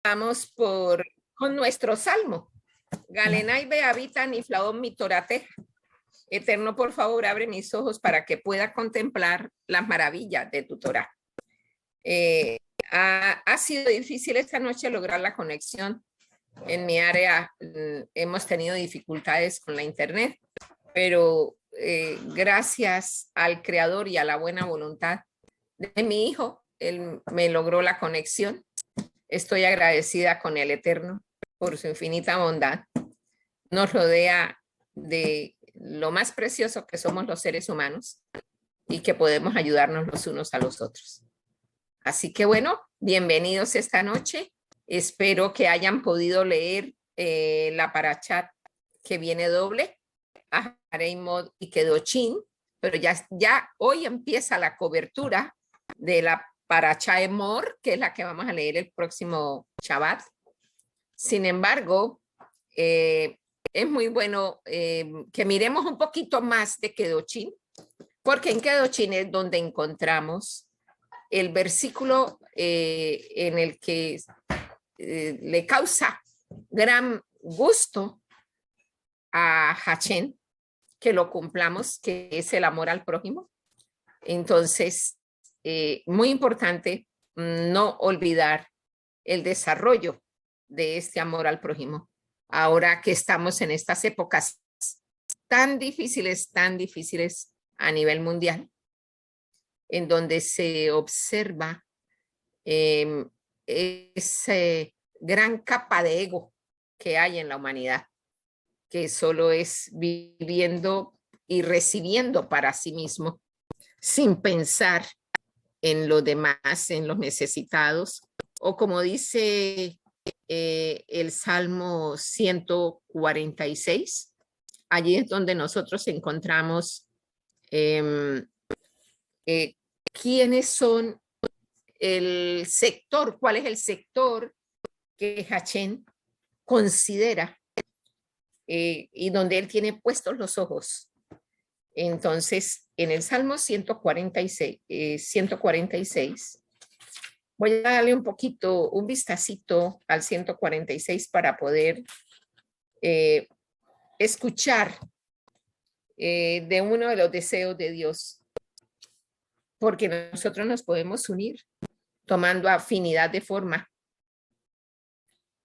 Vamos con nuestro salmo. Galenay beabitan y flaón mi torate. Eterno, por favor, abre mis ojos para que pueda contemplar las maravillas de tu Torah. Ha sido difícil esta noche lograr la conexión. En mi área hemos tenido dificultades con la internet, pero gracias al Creador y a la buena voluntad de mi hijo, él me logró la conexión. Estoy agradecida con el Eterno por su infinita bondad. Nos rodea de lo más precioso que somos los seres humanos y que podemos ayudarnos los unos a los otros. Así que bueno, bienvenidos esta noche. Espero que hayan podido leer la parashat que viene doble, Ahareimod y Kedoshim, pero ya hoy empieza la cobertura de la parashat Emor, que es la que vamos a leer el próximo Shabbat. Sin embargo, es muy bueno que miremos un poquito más de Kedoshim, porque en Kedoshim es donde encontramos el versículo en el que le causa gran gusto a Hashem que lo cumplamos, que es el amor al prójimo. Entonces, muy importante no olvidar el desarrollo de este amor al prójimo. Ahora que estamos en estas épocas tan difíciles a nivel mundial, en donde se observa esa gran capa de ego que hay en la humanidad, que solo es viviendo y recibiendo para sí mismo, sin pensar en los demás, en los necesitados, o como dice el Salmo 146, allí es donde nosotros encontramos quiénes son el sector, cuál es el sector que Hashem considera y donde él tiene puestos los ojos. Entonces, en el Salmo 146, voy a darle un vistacito al 146 para poder escuchar de uno de los deseos de Dios, porque nosotros nos podemos unir tomando afinidad de forma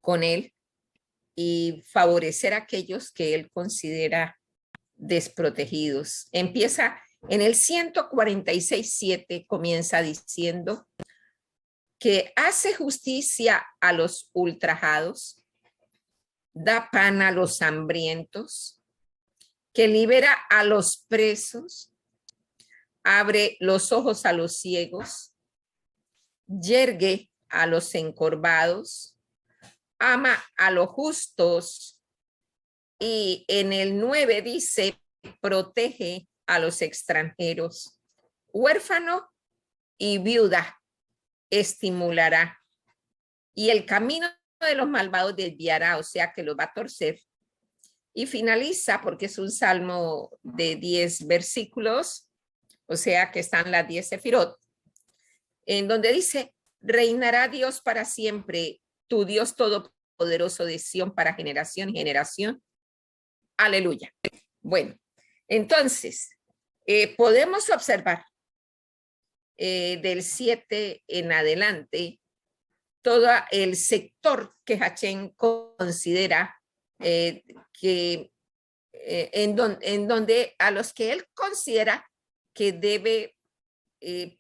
con Él y favorecer a aquellos que Él considera desprotegidos. Empieza en el 146:7, comienza diciendo que hace justicia a los ultrajados, da pan a los hambrientos, que libera a los presos, abre los ojos a los ciegos, yergue a los encorvados, ama a los justos, y en el 9 dice, protege a los extranjeros, huérfano y viuda estimulará, y el camino de los malvados desviará, o sea que los va a torcer. Y finaliza, porque es un salmo de 10 versículos, o sea que están las 10 sefirot, en donde dice, reinará Dios para siempre, tu Dios todopoderoso de Sión para generación y generación. Aleluya. Bueno, entonces, podemos observar del 7 en adelante todo el sector que Hashem considera en donde a los que él considera que debe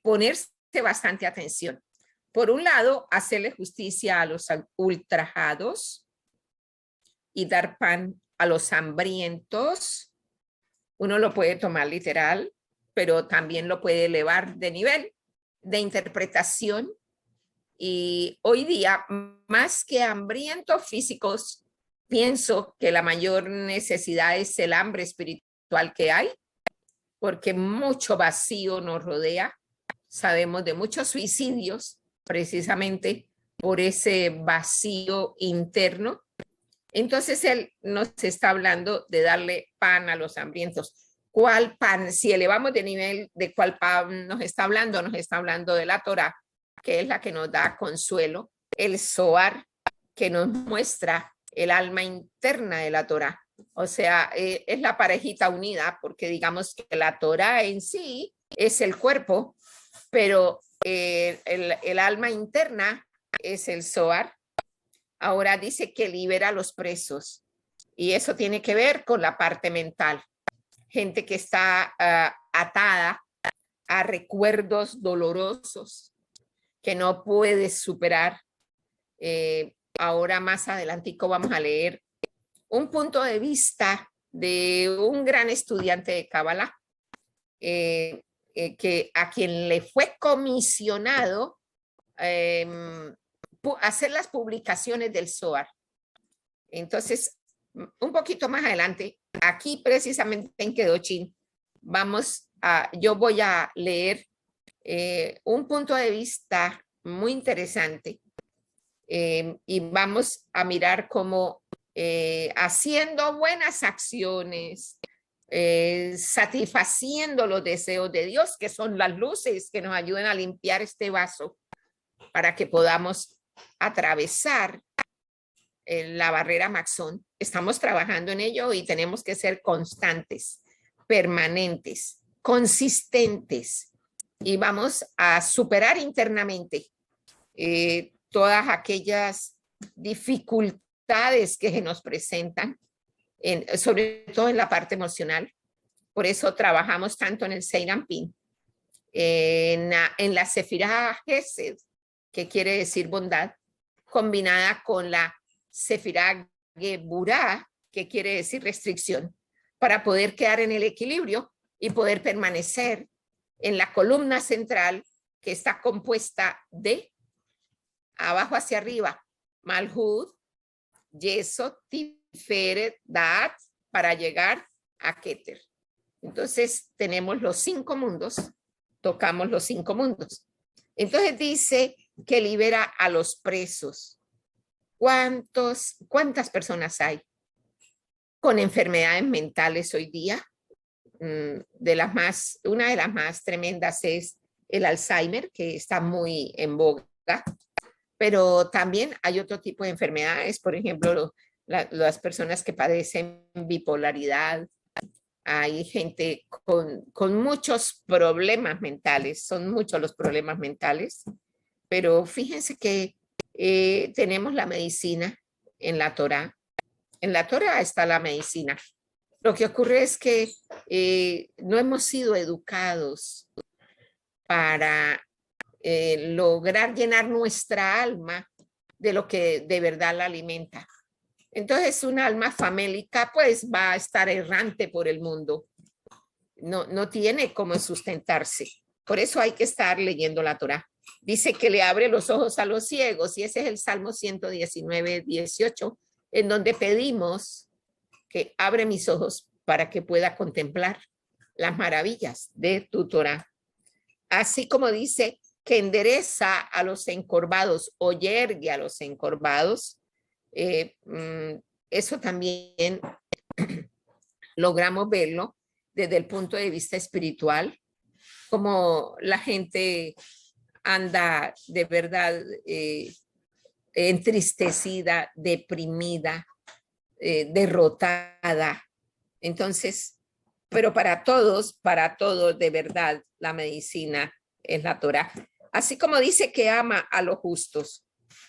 ponerse bastante atención. Por un lado, hacerle justicia a los ultrajados y dar pan a los hambrientos. Uno lo puede tomar literal, pero también lo puede elevar de nivel de interpretación. Y hoy día, más que hambrientos físicos, pienso que la mayor necesidad es el hambre espiritual que hay, porque mucho vacío nos rodea. Sabemos de muchos suicidios precisamente por ese vacío interno. Entonces él nos está hablando de darle pan a los hambrientos. ¿Cuál pan? Si elevamos de nivel, ¿de cuál pan nos está hablando? Nos está hablando de la Torá, que es la que nos da consuelo, el Zohar, que nos muestra el alma interna de la Torá. O sea, es la parejita unida, porque digamos que la Torá en sí es el cuerpo, pero el alma interna es el Zohar. Ahora dice que libera a los presos, y eso tiene que ver con la parte mental. Gente que está atada a recuerdos dolorosos que no puede superar. Ahora más adelantico vamos a leer un punto de vista de un gran estudiante de Cábala, que a quien le fue comisionado hacer las publicaciones del Zohar. Entonces, un poquito más adelante, aquí precisamente en Kedochim, yo voy a leer un punto de vista muy interesante, y vamos a mirar cómo haciendo buenas acciones, satisfaciendo los deseos de Dios, que son las luces que nos ayudan a limpiar este vaso para que podamos atravesar la barrera Maxón. Estamos trabajando en ello y tenemos que ser constantes, permanentes, consistentes, y vamos a superar internamente todas aquellas dificultades que se nos presentan, sobre todo en la parte emocional. Por eso trabajamos tanto en el Seirampín, en la Sefirá Gesed, que quiere decir bondad, combinada con la Sefirá Geburá, que quiere decir restricción, para poder quedar en el equilibrio y poder permanecer en la columna central, que está compuesta de abajo hacia arriba, Malhut, Yesod, Tiferet, Daat, para llegar a Keter. Entonces tenemos los 5 mundos, tocamos los 5 mundos. Entonces dice que libera a los presos. ¿Cuántas personas hay con enfermedades mentales hoy día? Una de las más tremendas es el Alzheimer, que está muy en boga, pero también hay otro tipo de enfermedades, por ejemplo, las personas que padecen bipolaridad. Hay gente con muchos problemas mentales, son muchos los problemas mentales, pero fíjense que tenemos la medicina en la Torá. En la Torá está la medicina. Lo que ocurre es que no hemos sido educados para lograr llenar nuestra alma de lo que de verdad la alimenta. Entonces, un alma famélica pues va a estar errante por el mundo. No tiene cómo sustentarse. Por eso hay que estar leyendo la Torá. Dice que le abre los ojos a los ciegos, y ese es el Salmo 119, 18, en donde pedimos que abre mis ojos para que pueda contemplar las maravillas de tu Torá. Así como dice que endereza a los encorvados o yergue a los encorvados, eso también logramos verlo desde el punto de vista espiritual, como la gente anda de verdad entristecida, deprimida, derrotada. Entonces, pero para todos, de verdad, la medicina es la Torá. Así como dice que ama a los justos.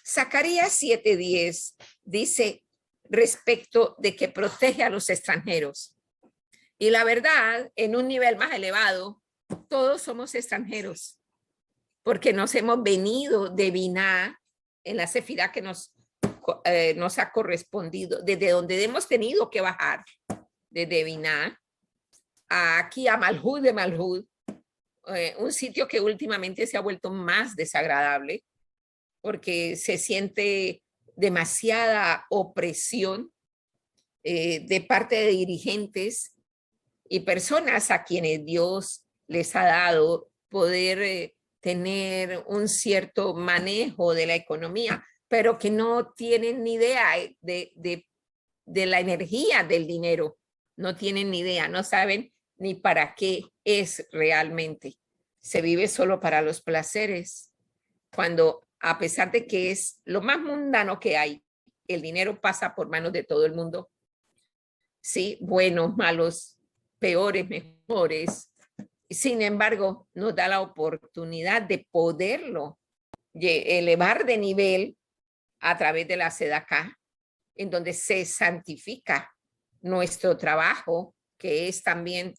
Zacarías 7:10 dice respecto de que protege a los extranjeros. Y la verdad, en un nivel más elevado, todos somos extranjeros, porque nos hemos venido de Biná, en la Sefirá que nos ha correspondido, desde donde hemos tenido que bajar, desde Biná, aquí a Malhut de Malhut, un sitio que últimamente se ha vuelto más desagradable, porque se siente demasiada opresión de parte de dirigentes y personas a quienes Dios les ha dado poder tener un cierto manejo de la economía, pero que no tienen ni idea de la energía del dinero, no tienen ni idea, no saben ni para qué es realmente. Se vive solo para los placeres, cuando a pesar de que es lo más mundano que hay, el dinero pasa por manos de todo el mundo, ¿sí? Buenos, malos, peores, mejores. Sin embargo, nos da la oportunidad de poderlo elevar de nivel a través de la SEDACA, en donde se santifica nuestro trabajo, que es también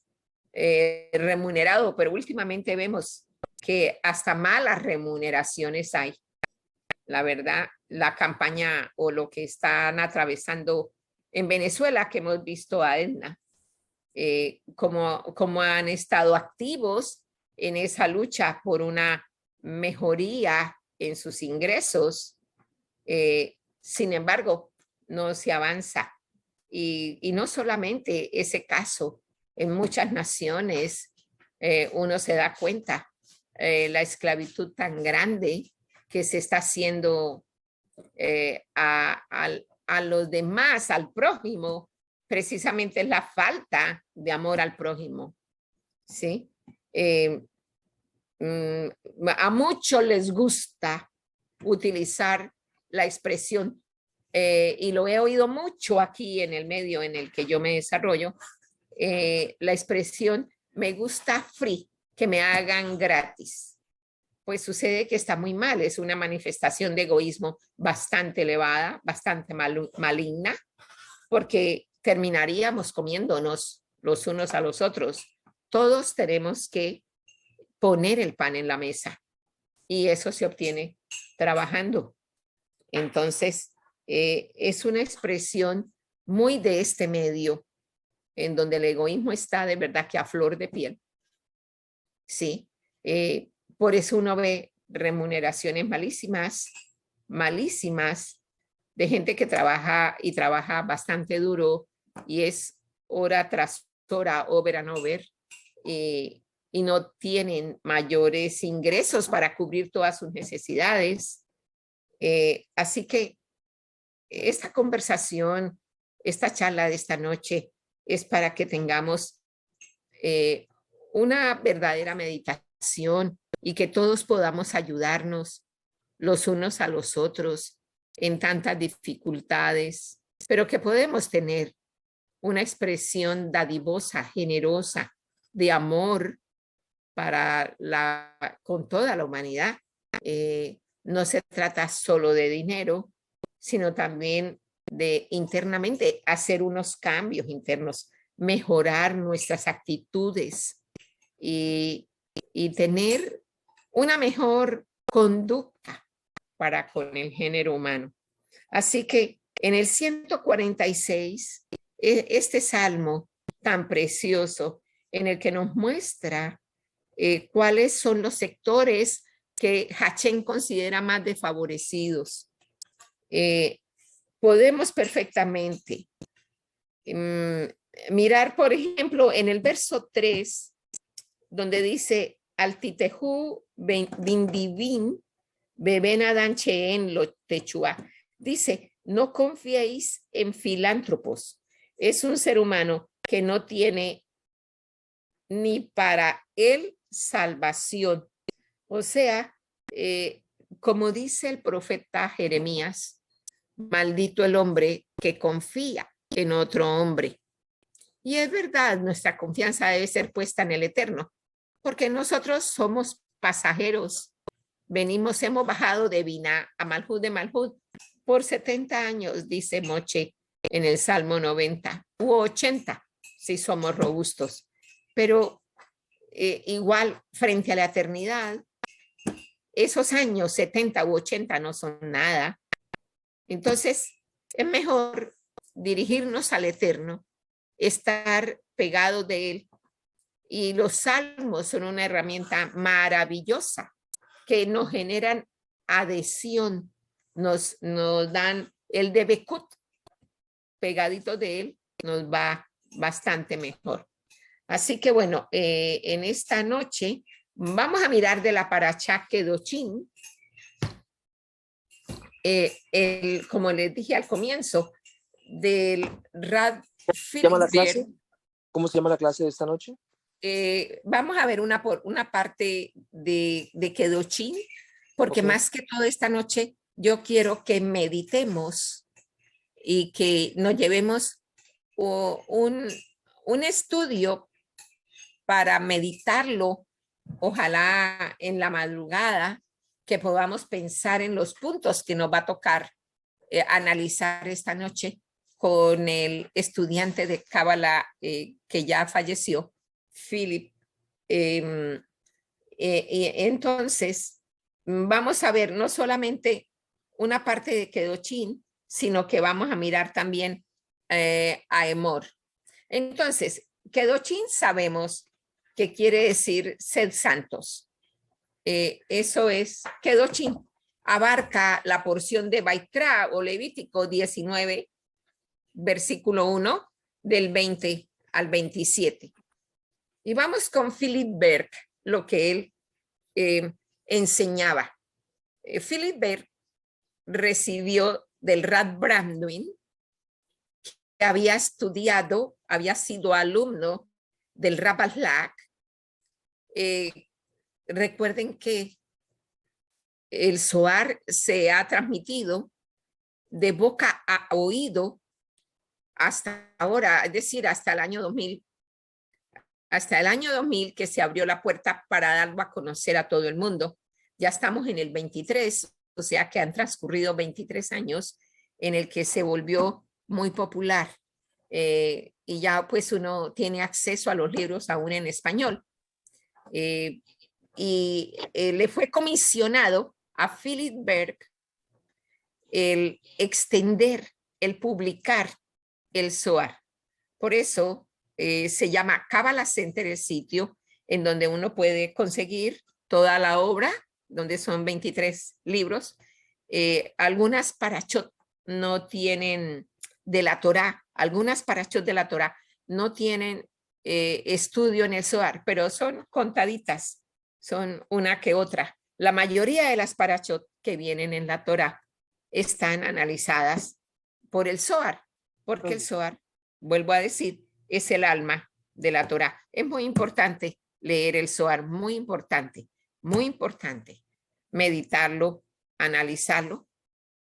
remunerado, pero últimamente vemos que hasta malas remuneraciones hay. La verdad, la campaña o lo que están atravesando en Venezuela, que hemos visto a Edna, como han estado activos en esa lucha por una mejoría en sus ingresos. Sin embargo, no se avanza. Y no solamente ese caso, en muchas naciones uno se da cuenta la esclavitud tan grande que se está haciendo a los demás, al prójimo, precisamente es la falta de amor al prójimo, ¿sí? A muchos les gusta utilizar la expresión, y lo he oído mucho aquí en el medio en el que yo me desarrollo, la expresión me gusta free, que me hagan gratis. Pues sucede que está muy mal, es una manifestación de egoísmo bastante elevada, bastante maligna, porque terminaríamos comiéndonos los unos a los otros. Todos tenemos que poner el pan en la mesa y eso se obtiene trabajando. Entonces, es una expresión muy de este medio en donde el egoísmo está de verdad que a flor de piel. Sí, por eso uno ve remuneraciones malísimas, malísimas, de gente que trabaja y trabaja bastante duro y es hora tras hora, over and over, y no tienen mayores ingresos para cubrir todas sus necesidades. Así que esta conversación, esta charla de esta noche es para que tengamos una verdadera meditación y que todos podamos ayudarnos los unos a los otros en tantas dificultades, pero que podemos tener una expresión dadivosa, generosa, de amor con toda la humanidad. No se trata solo de dinero, sino también de internamente hacer unos cambios internos, mejorar nuestras actitudes y tener una mejor conducta para con el género humano. Así que en el 146, este salmo tan precioso en el que nos muestra cuáles son los sectores que Hachén considera más desfavorecidos. Podemos perfectamente mirar, por ejemplo, en el verso 3, donde dice, Altitejú bindivin beben adancheen lo techua. Dice, no confiéis en filántropos. Es un ser humano que no tiene ni para él salvación. O sea, como dice el profeta Jeremías, maldito el hombre que confía en otro hombre. Y es verdad, nuestra confianza debe ser puesta en el Eterno, porque nosotros somos pasajeros. Hemos bajado de Biná a Malhud de Malhud por 70 años, dice Moche en el Salmo 90, u 80, si somos robustos. Pero igual, frente a la eternidad, esos años 70 u 80 no son nada. Entonces, es mejor dirigirnos al Eterno, estar pegados de Él. Y los salmos son una herramienta maravillosa que nos generan adhesión, nos dan el debekut pegadito de Él, nos va bastante mejor. Así que bueno, en esta noche vamos a mirar de la Parashá Kedoshim, como les dije al comienzo, del Rad Filber. ¿Cómo se llama la clase de esta noche? Vamos a ver una parte de Kedoshim, porque más que todo esta noche yo quiero que meditemos y que nos llevemos un estudio para meditarlo, ojalá en la madrugada, que podamos pensar en los puntos que nos va a tocar analizar esta noche con el estudiante de Cábala que ya falleció, Philip. Entonces, vamos a ver no solamente una parte de Kedochín, sino que vamos a mirar también a Emor. Entonces, Kedochín sabemos que quiere decir ser santos. Eso es, Kedochín abarca la porción de Baikra o Levítico 19, versículo 1, del 20 al 27. Y vamos con Philip Berg, lo que él enseñaba. Philip Berg recibió del Rav Brandwin, que había estudiado, había sido alumno del Rav Aslak. Recuerden que el Zohar se ha transmitido de boca a oído hasta ahora, es decir, hasta el año 2000, que se abrió la puerta para darlo a conocer a todo el mundo. Ya estamos en el 23, o sea que han transcurrido 23 años en el que se volvió muy popular y ya pues uno tiene acceso a los libros aún en español. Le fue comisionado a Philip Berg el extender, el publicar el Zohar. Por eso se llama Kabbalah Center, el sitio en donde uno puede conseguir toda la obra, donde son 23 libros. Algunas parashot no tienen de la Torá, algunas parashot de la Torá no tienen estudio en el Zohar, pero son contaditas, son una que otra. La mayoría de las parashot que vienen en la Torá están analizadas por el Zohar, porque el Zohar, vuelvo a decir, es el alma de la Torá. Es muy importante leer el Zohar, muy importante meditarlo, analizarlo,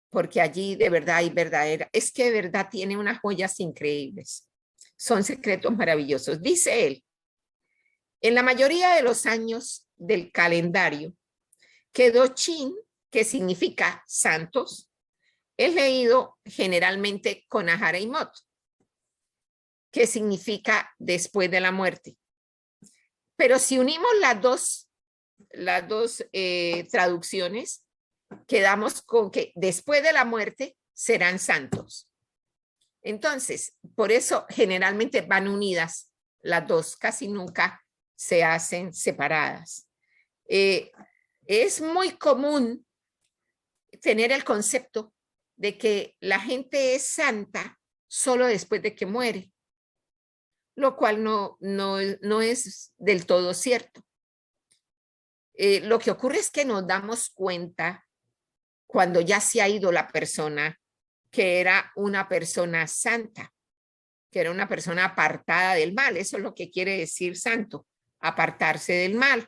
porque allí de verdad hay verdadera, es que de verdad tiene unas joyas increíbles. Son secretos maravillosos. Dice él, en la mayoría de los años del calendario, Kedochín, que significa santos, es leído generalmente con Ahareimot, que significa después de la muerte. Pero si unimos las dos traducciones, quedamos con que después de la muerte serán santos. Entonces, por eso generalmente van unidas las dos, casi nunca se hacen separadas. Es muy común tener el concepto de que la gente es santa solo después de que muere, lo cual no es del todo cierto. Lo que ocurre es que nos damos cuenta cuando ya se ha ido la persona que era una persona santa, que era una persona apartada del mal. Eso es lo que quiere decir santo, apartarse del mal.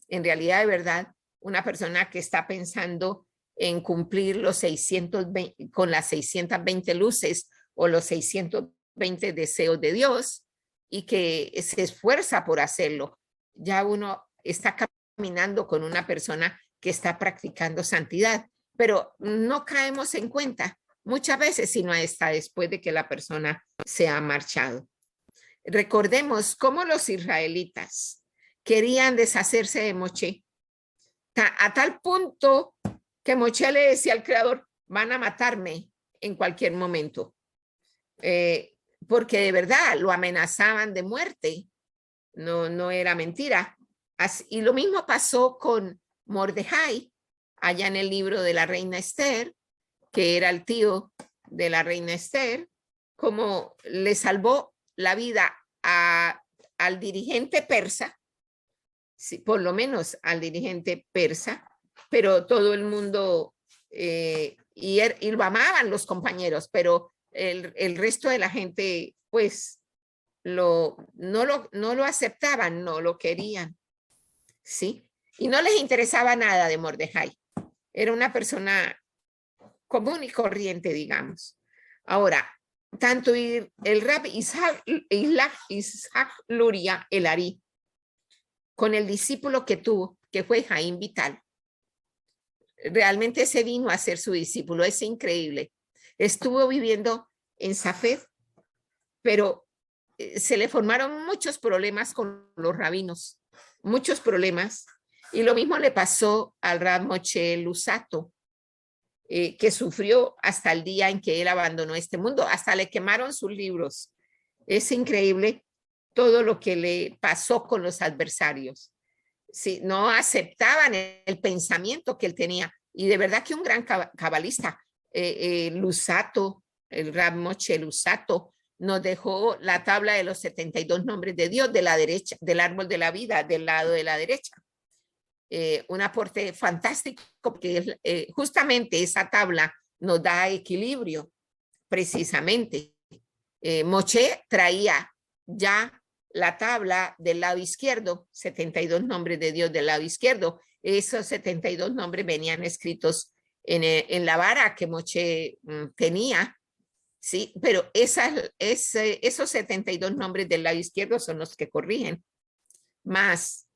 En realidad, de verdad, una persona que está pensando en cumplir los 620, con las 620 luces o los 620 deseos de Dios y que se esfuerza por hacerlo. Ya uno está caminando con una persona que está practicando santidad, pero no caemos en cuenta muchas veces, sino hasta después de que la persona se ha marchado. Recordemos cómo los israelitas querían deshacerse de Moshe, a tal punto que Moshe le decía al Creador, van a matarme en cualquier momento, porque de verdad lo amenazaban de muerte, no era mentira. Y lo mismo pasó con Mordejai, allá en el libro de la reina Esther, que era el tío de la reina Esther, como le salvó la vida al dirigente persa, sí, por lo menos al dirigente persa, pero todo el mundo, y lo amaban los compañeros, pero el resto de la gente, pues, no lo aceptaban, no lo querían, ¿sí? Y no les interesaba nada de Mordejai. Era una persona común y corriente, digamos. Ahora, tanto el Rab Isaac Luria el Ari, con el discípulo que tuvo, que fue Jaime Vital, realmente se vino a ser su discípulo, es increíble. Estuvo viviendo en Safed, pero se le formaron muchos problemas con los rabinos, muchos problemas. Y lo mismo le pasó al Rab Moshe Luzzatto, que sufrió hasta el día en que él abandonó este mundo. Hasta le quemaron sus libros. Es increíble todo lo que le pasó con los adversarios. Sí, no aceptaban el pensamiento que él tenía. Y de verdad que un gran cabalista, Luzzatto, el Rab Moshe Luzzatto, nos dejó la tabla de los 72 nombres de Dios de la derecha, del árbol de la vida, del lado de la derecha. Un aporte fantástico, porque justamente esa tabla nos da equilibrio, precisamente. Moshe traía ya la tabla del lado izquierdo, 72 nombres de Dios del lado izquierdo. Esos 72 nombres venían escritos en la vara que Moshe tenía, ¿sí? Pero esos 72 nombres del lado izquierdo son los que corrigen. Más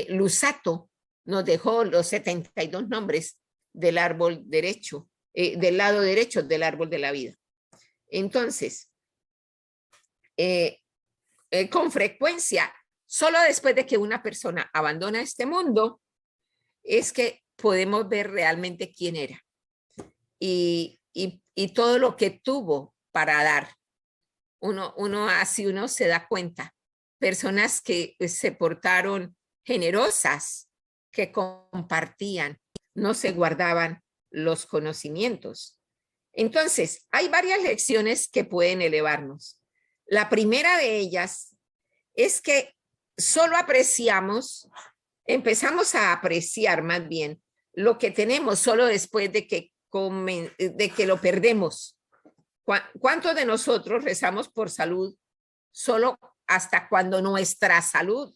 Luzzatto nos dejó los 72 nombres del árbol derecho, del lado derecho del árbol de la vida. Entonces, con frecuencia, solo después de que una persona abandona este mundo, es que podemos ver realmente quién era y todo lo que tuvo para dar. Así uno se da cuenta. Personas que se portaron generosas, que compartían, no se guardaban los conocimientos. Entonces, hay varias lecciones que pueden elevarnos. La primera de ellas es que solo empezamos a apreciar más bien lo que tenemos solo después de que lo perdemos. ¿Cuántos de nosotros rezamos por salud solo hasta cuando nuestra salud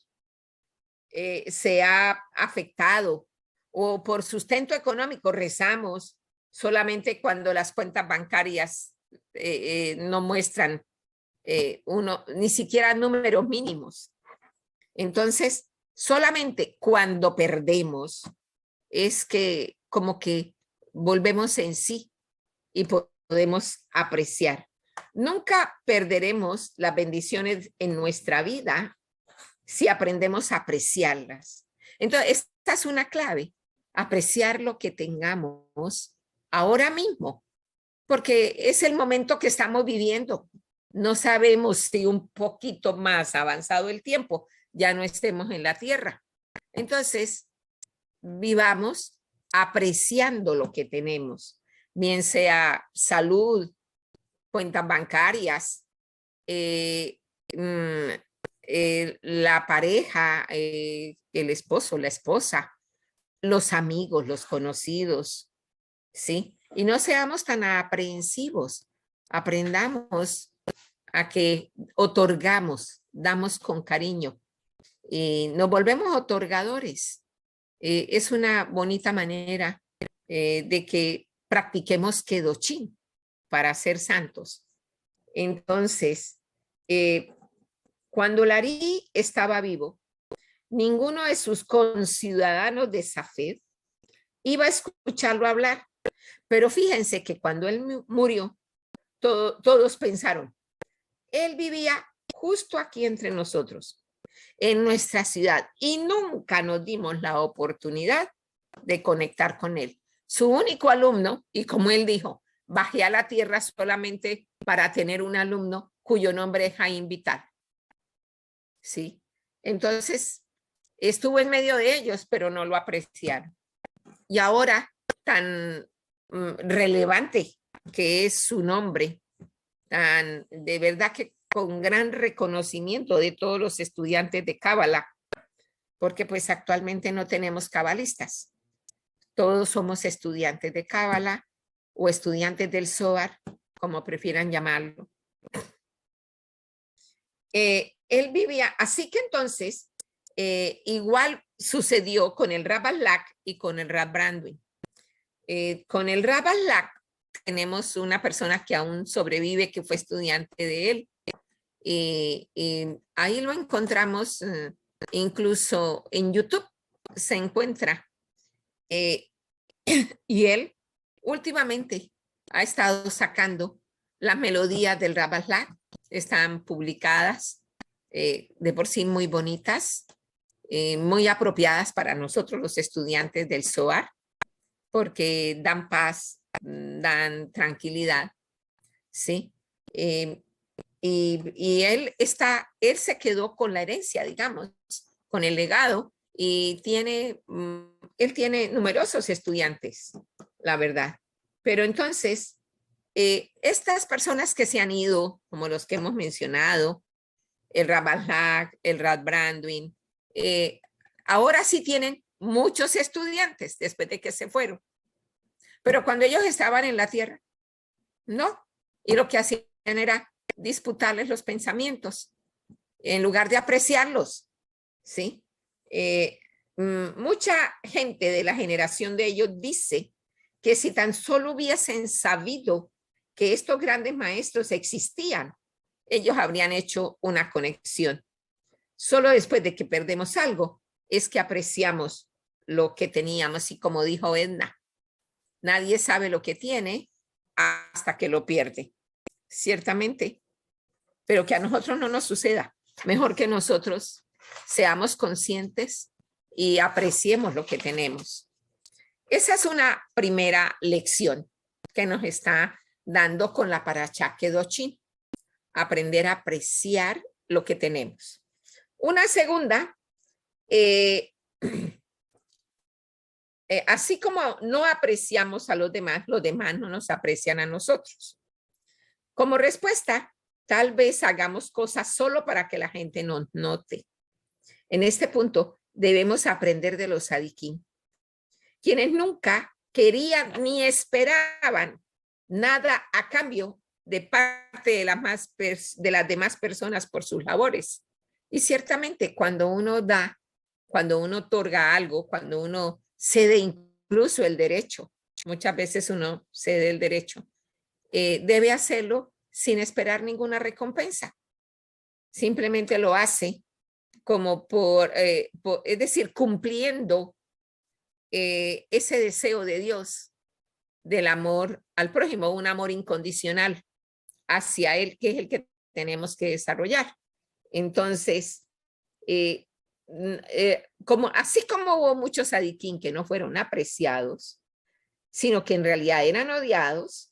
se ha afectado? O por sustento económico rezamos solamente cuando las cuentas bancarias no muestran ni siquiera números mínimos. Entonces, solamente cuando perdemos es que como que volvemos en sí y podemos apreciar. Nunca perderemos las bendiciones en nuestra vida si aprendemos a apreciarlas. Entonces, esta es una clave, apreciar lo que tengamos ahora mismo, porque es el momento que estamos viviendo. No sabemos si un poquito más avanzado el tiempo ya no estemos en la tierra. Entonces, vivamos apreciando lo que tenemos, bien sea salud, cuentas bancarias, la pareja, el esposo, la esposa, los amigos, los conocidos, ¿sí? Y no seamos tan aprensivos. Aprendamos a que damos con cariño y nos volvemos otorgadores. Es una bonita manera de que practiquemos Kedoshim para ser santos. Entonces, cuando Larí estaba vivo, ninguno de sus conciudadanos de Safed iba a escucharlo hablar. Pero fíjense que cuando él murió, todos pensaron, él vivía justo aquí entre nosotros, en nuestra ciudad, y nunca nos dimos la oportunidad de conectar con él. Su único alumno, y como él dijo, bajé a la tierra solamente para tener un alumno cuyo nombre es Jaime Vital. ¿Sí? Entonces, estuvo en medio de ellos, pero no lo apreciaron. Y ahora, tan relevante que es su nombre, tan de verdad que con gran reconocimiento de todos los estudiantes de Cábala, porque pues actualmente no tenemos cabalistas. Todos somos estudiantes de Cábala o estudiantes del Zohar, como prefieran llamarlo. Él vivía, así que entonces, igual sucedió con el Rab Aslak y con el Rab Branduin. Con el Rab Aslak tenemos una persona que aún sobrevive, que fue estudiante de él. Y ahí lo encontramos, incluso en YouTube se encuentra. Y él últimamente ha estado sacando las melodías del Rabbalak. Están publicadas, de por sí muy bonitas, muy apropiadas para nosotros los estudiantes del Zohar, porque dan paz, dan tranquilidad, ¿sí? Y él se quedó con la herencia, digamos, con el legado, y él tiene numerosos estudiantes, la verdad. Pero entonces, estas personas que se han ido, como los que hemos mencionado, el Rabbalak, el Rad Branduin, ahora sí tienen muchos estudiantes después de que se fueron. Pero cuando ellos estaban en la tierra, no. Y lo que hacían era disputarles los pensamientos en lugar de apreciarlos, ¿sí? Mucha gente de la generación de ellos dice que si tan solo hubiesen sabido que estos grandes maestros existían, ellos habrían hecho una conexión. Solo después de que perdemos algo es que apreciamos lo que teníamos, y como dijo Edna, nadie sabe lo que tiene hasta que lo pierde, ciertamente, pero que a nosotros no nos suceda. Mejor que nosotros seamos conscientes y apreciemos lo que tenemos. Esa es una primera lección que nos está dando con la Parashá Kedoshim, aprender a apreciar lo que tenemos. Una segunda, así como no apreciamos a los demás no nos aprecian a nosotros. Como respuesta, tal vez hagamos cosas solo para que la gente nos note. En este punto, debemos aprender de los tzadikim, quienes nunca querían ni esperaban nada a cambio de parte de las demás personas por sus labores. Y ciertamente, cuando uno da, cuando uno otorga algo, cuando uno cede incluso el derecho, muchas veces uno cede el derecho, debe hacerlo sin esperar ninguna recompensa. Simplemente lo hace como es decir, cumpliendo ese deseo de Dios del amor al prójimo, un amor incondicional hacia él, que es el que tenemos que desarrollar. Entonces, así como hubo muchos tzadikim que no fueron apreciados, sino que en realidad eran odiados,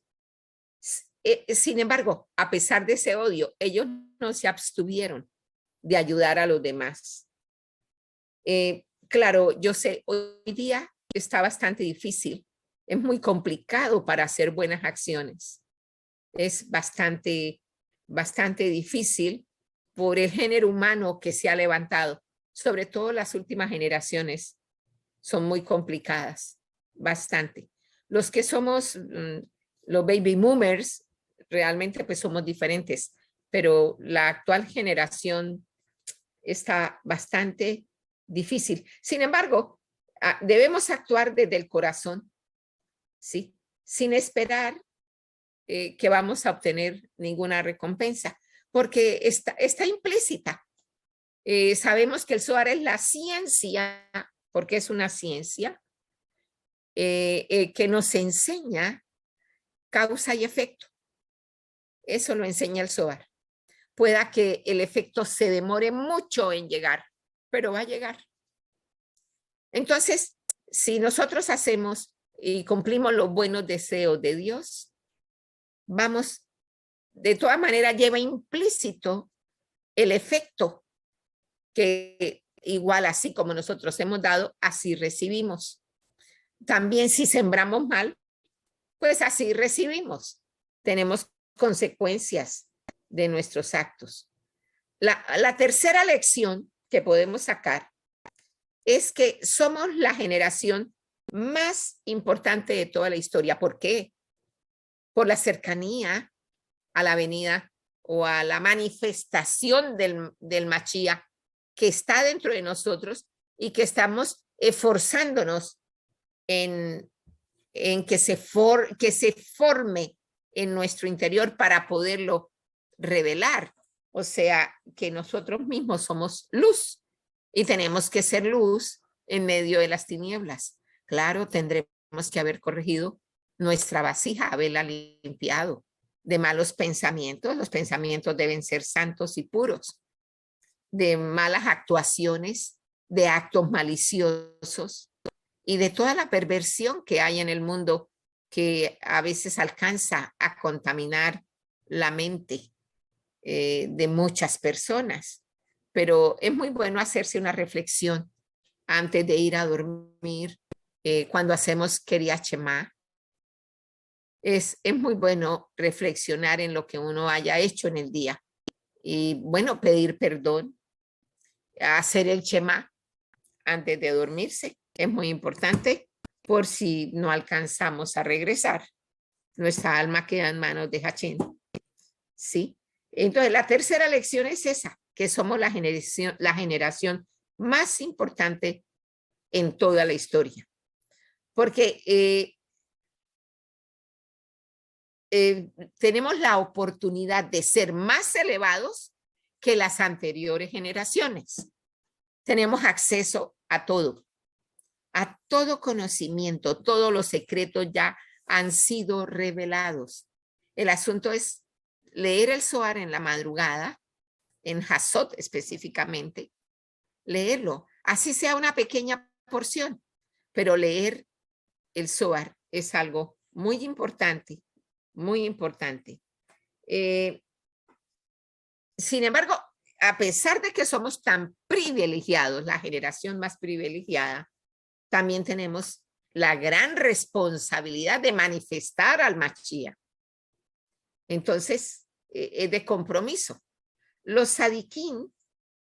sin embargo, a pesar de ese odio, ellos no se abstuvieron de ayudar a los demás. Claro, yo sé, hoy día está bastante difícil, es muy complicado para hacer buenas acciones. Es bastante difícil por el género humano que se ha levantado. Sobre todo las últimas generaciones son muy complicadas, bastante. Los que somos los baby boomers, realmente pues somos diferentes, pero la actual generación está bastante difícil. Sin embargo, debemos actuar desde el corazón, ¿sí? Sin esperar que vamos a obtener ninguna recompensa, porque está implícita. Sabemos que el Zohar es la ciencia, porque es una ciencia que nos enseña causa y efecto. Eso lo enseña el Zohar. Pueda que el efecto se demore mucho en llegar, pero va a llegar. Entonces, si nosotros hacemos y cumplimos los buenos deseos de Dios, vamos, de todas maneras, lleva implícito el efecto que igual así como nosotros hemos dado, así recibimos. También si sembramos mal, pues así recibimos. Tenemos consecuencias de nuestros actos. La tercera lección que podemos sacar es que somos la generación más importante de toda la historia. ¿Por qué? Por la cercanía a la venida o a la manifestación del Mashiach que está dentro de nosotros y que estamos esforzándonos en en que se forme en nuestro interior para poderlo revelar. O sea, que nosotros mismos somos luz y tenemos que ser luz en medio de las tinieblas. Claro, tendremos que haber corregido nuestra vasija, haberla limpiado de malos pensamientos. Los pensamientos deben ser santos y puros, de malas actuaciones, de actos maliciosos y de toda la perversión que hay en el mundo que a veces alcanza a contaminar la mente de muchas personas. Pero es muy bueno hacerse una reflexión antes de ir a dormir, cuando hacemos Kriyat Shema. Es muy bueno reflexionar en lo que uno haya hecho en el día y, bueno, pedir perdón, hacer el Shema antes de dormirse. Es muy importante por si no alcanzamos a regresar. Nuestra alma queda en manos de Hachén. ¿Sí? Entonces, la tercera lección es esa, que somos la generación más importante en toda la historia. Porque tenemos la oportunidad de ser más elevados que las anteriores generaciones. Tenemos acceso a todo conocimiento, todos los secretos ya han sido revelados. El asunto es leer el Zohar en la madrugada, en Hazot específicamente, leerlo, así sea una pequeña porción, pero leer el Zohar es algo muy importante, muy importante. Sin embargo, a pesar de que somos tan privilegiados, la generación más privilegiada, también tenemos la gran responsabilidad de manifestar al Mashiach. Entonces, es de compromiso. Los tzadikim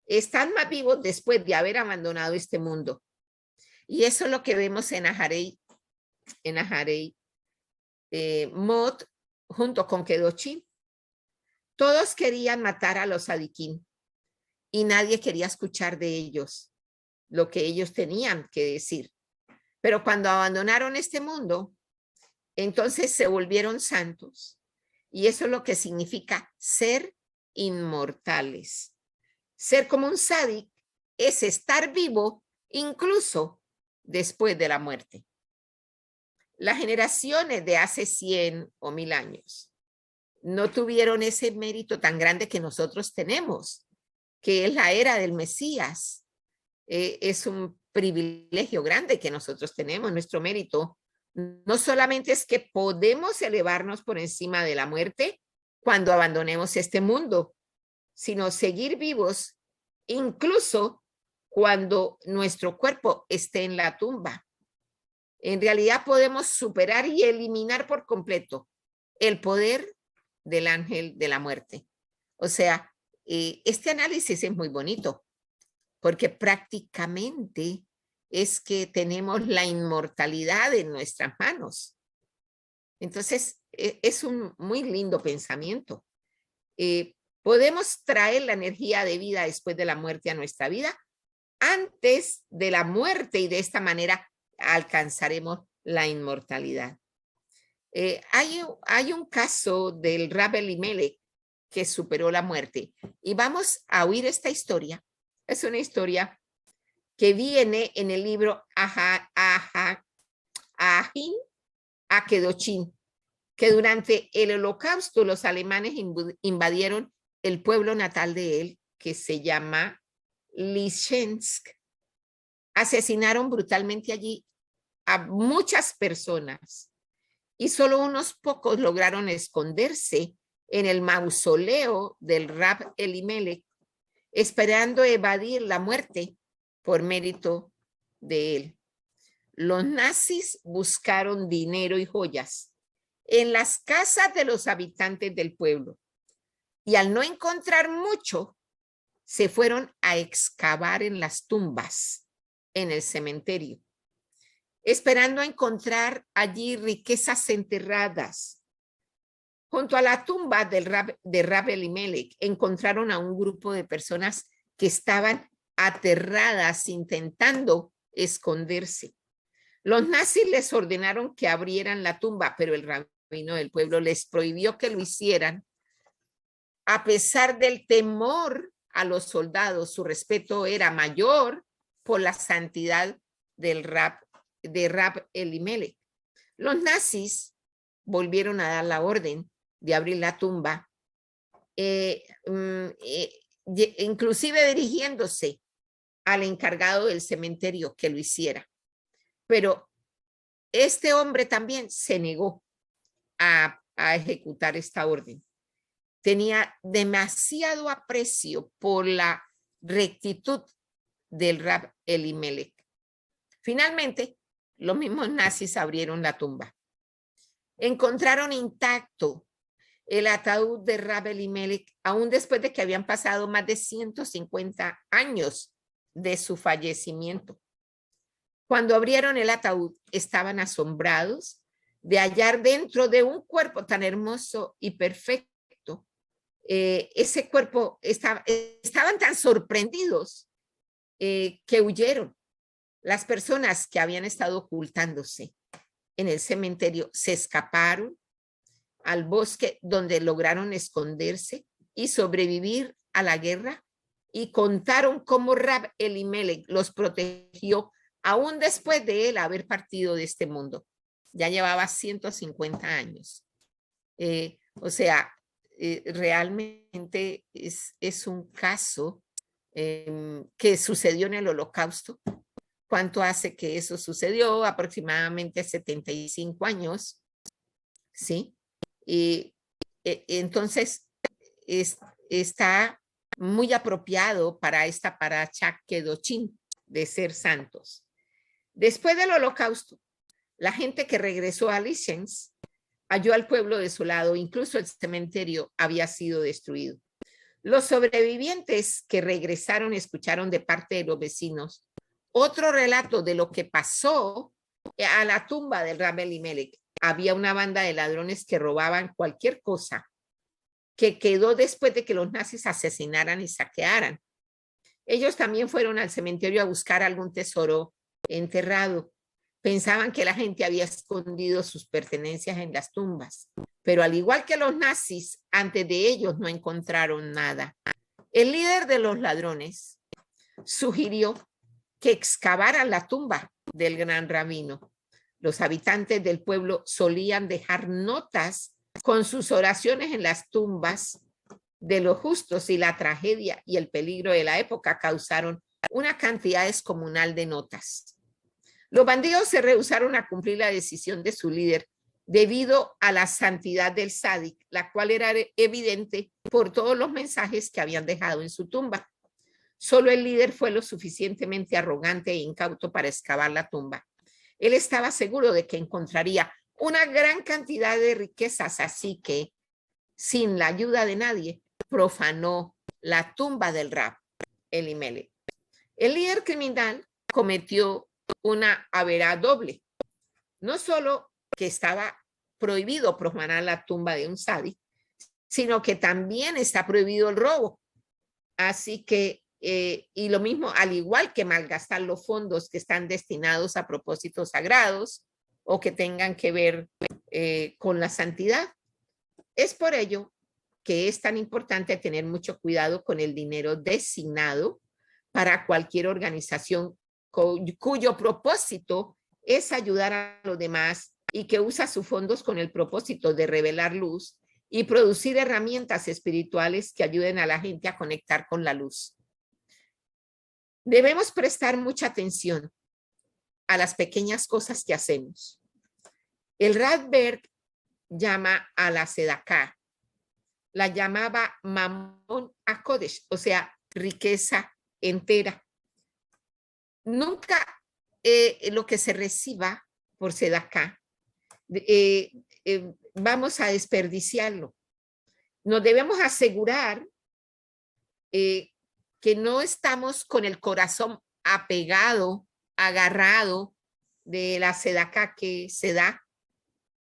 están más vivos después de haber abandonado este mundo. Y eso es lo que vemos en Aharei Mot, junto con Kedoshim. Todos querían matar a los tzadikim y nadie quería escuchar de ellos lo que ellos tenían que decir. Pero cuando abandonaron este mundo, entonces se volvieron santos. Y eso es lo que significa ser inmortales. Ser como un tzadik es estar vivo incluso después de la muerte. Las generaciones de hace 100 o 1000 años no tuvieron ese mérito tan grande que nosotros tenemos, que es la era del Mesías. Es un privilegio grande que nosotros tenemos. Nuestro mérito no solamente es que podemos elevarnos por encima de la muerte cuando abandonemos este mundo, sino seguir vivos incluso cuando nuestro cuerpo esté en la tumba. En realidad podemos superar y eliminar por completo el poder del ángel de la muerte. O sea, este análisis es muy bonito porque prácticamente es que tenemos la inmortalidad en nuestras manos. Entonces, es un muy lindo pensamiento. Podemos traer la energía de vida después de la muerte a nuestra vida, antes de la muerte, y de esta manera alcanzaremos la inmortalidad. Hay un caso del Rab Elimelech que superó la muerte y vamos a oír esta historia. Es una historia que viene en el libro Ahim Akedoshim, que durante el Holocausto los alemanes invadieron el pueblo natal de él, que se llama Lishensk. Asesinaron brutalmente allí a muchas personas y solo unos pocos lograron esconderse en el mausoleo del Rab Elimelech, esperando evadir la muerte por mérito de él. Los nazis buscaron dinero y joyas en las casas de los habitantes del pueblo y al no encontrar mucho, se fueron a excavar en las tumbas en el cementerio, esperando encontrar allí riquezas enterradas. Junto a la tumba de Rab Elimelech encontraron a un grupo de personas que estaban aterradas intentando esconderse. Los nazis les ordenaron que abrieran la tumba, pero el rabino del pueblo les prohibió que lo hicieran. A pesar del temor a los soldados, su respeto era mayor por la santidad de Rab Elimelech. Los nazis volvieron a dar la orden de abrir la tumba, inclusive dirigiéndose al encargado del cementerio que lo hiciera. Pero este hombre también se negó a ejecutar esta orden. Tenía demasiado aprecio por la rectitud del Rab Elimelech. Finalmente, los mismos nazis abrieron la tumba. Encontraron intacto el ataúd de Rab Elimelech, aún después de que habían pasado más de 150 años de su fallecimiento. Cuando abrieron el ataúd, estaban asombrados de hallar dentro de un cuerpo tan hermoso y perfecto. Ese cuerpo estaban tan sorprendidos que huyeron. Las personas que habían estado ocultándose en el cementerio se escaparon al bosque, donde lograron esconderse y sobrevivir a la guerra, y contaron cómo Rab Elimelech los protegió aún después de él haber partido de este mundo. Ya llevaba 150 años. O sea, realmente es un caso que sucedió en el Holocausto. ¿Cuánto hace que eso sucedió? Aproximadamente 75 años, ¿sí? Y entonces está muy apropiado para esta paracha Kedoshim, de ser santos. Después del Holocausto, la gente que regresó a Lichens halló al pueblo desolado, incluso el cementerio había sido destruido. Los sobrevivientes que regresaron escucharon de parte de los vecinos otro relato de lo que pasó a la tumba del Rab Elimelech. Había una banda de ladrones que robaban cualquier cosa que quedó después de que los nazis asesinaran y saquearan. Ellos también fueron al cementerio a buscar algún tesoro enterrado. Pensaban que la gente había escondido sus pertenencias en las tumbas, pero al igual que los nazis, antes de ellos no encontraron nada. El líder de los ladrones sugirió que excavaran la tumba del gran rabino. Los habitantes del pueblo solían dejar notas con sus oraciones en las tumbas de los justos, y la tragedia y el peligro de la época causaron una cantidad descomunal de notas. Los bandidos se rehusaron a cumplir la decisión de su líder debido a la santidad del Sadik, la cual era evidente por todos los mensajes que habían dejado en su tumba. Solo el líder fue lo suficientemente arrogante e incauto para excavar la tumba. Él estaba seguro de que encontraría una gran cantidad de riquezas, así que, sin la ayuda de nadie, profanó la tumba del Rab Elimelech. El líder criminal cometió una haberá doble. No solo que estaba prohibido profanar la tumba de un sádic, sino que también está prohibido el robo. Así que, y lo mismo, al igual que malgastar los fondos que están destinados a propósitos sagrados o que tengan que ver con la santidad. Es por ello que es tan importante tener mucho cuidado con el dinero designado para cualquier organización cuyo propósito es ayudar a los demás y que usa sus fondos con el propósito de revelar luz y producir herramientas espirituales que ayuden a la gente a conectar con la luz. Debemos prestar mucha atención a las pequeñas cosas que hacemos. El Rab Berg llama a la Sedaká, la llamaba Mamón HaKodesh, o sea, riqueza entera. Nunca lo que se reciba por Sedaká vamos a desperdiciarlo. Nos debemos asegurar que no estamos con el corazón apegado, agarrado de la Sedaká que se da.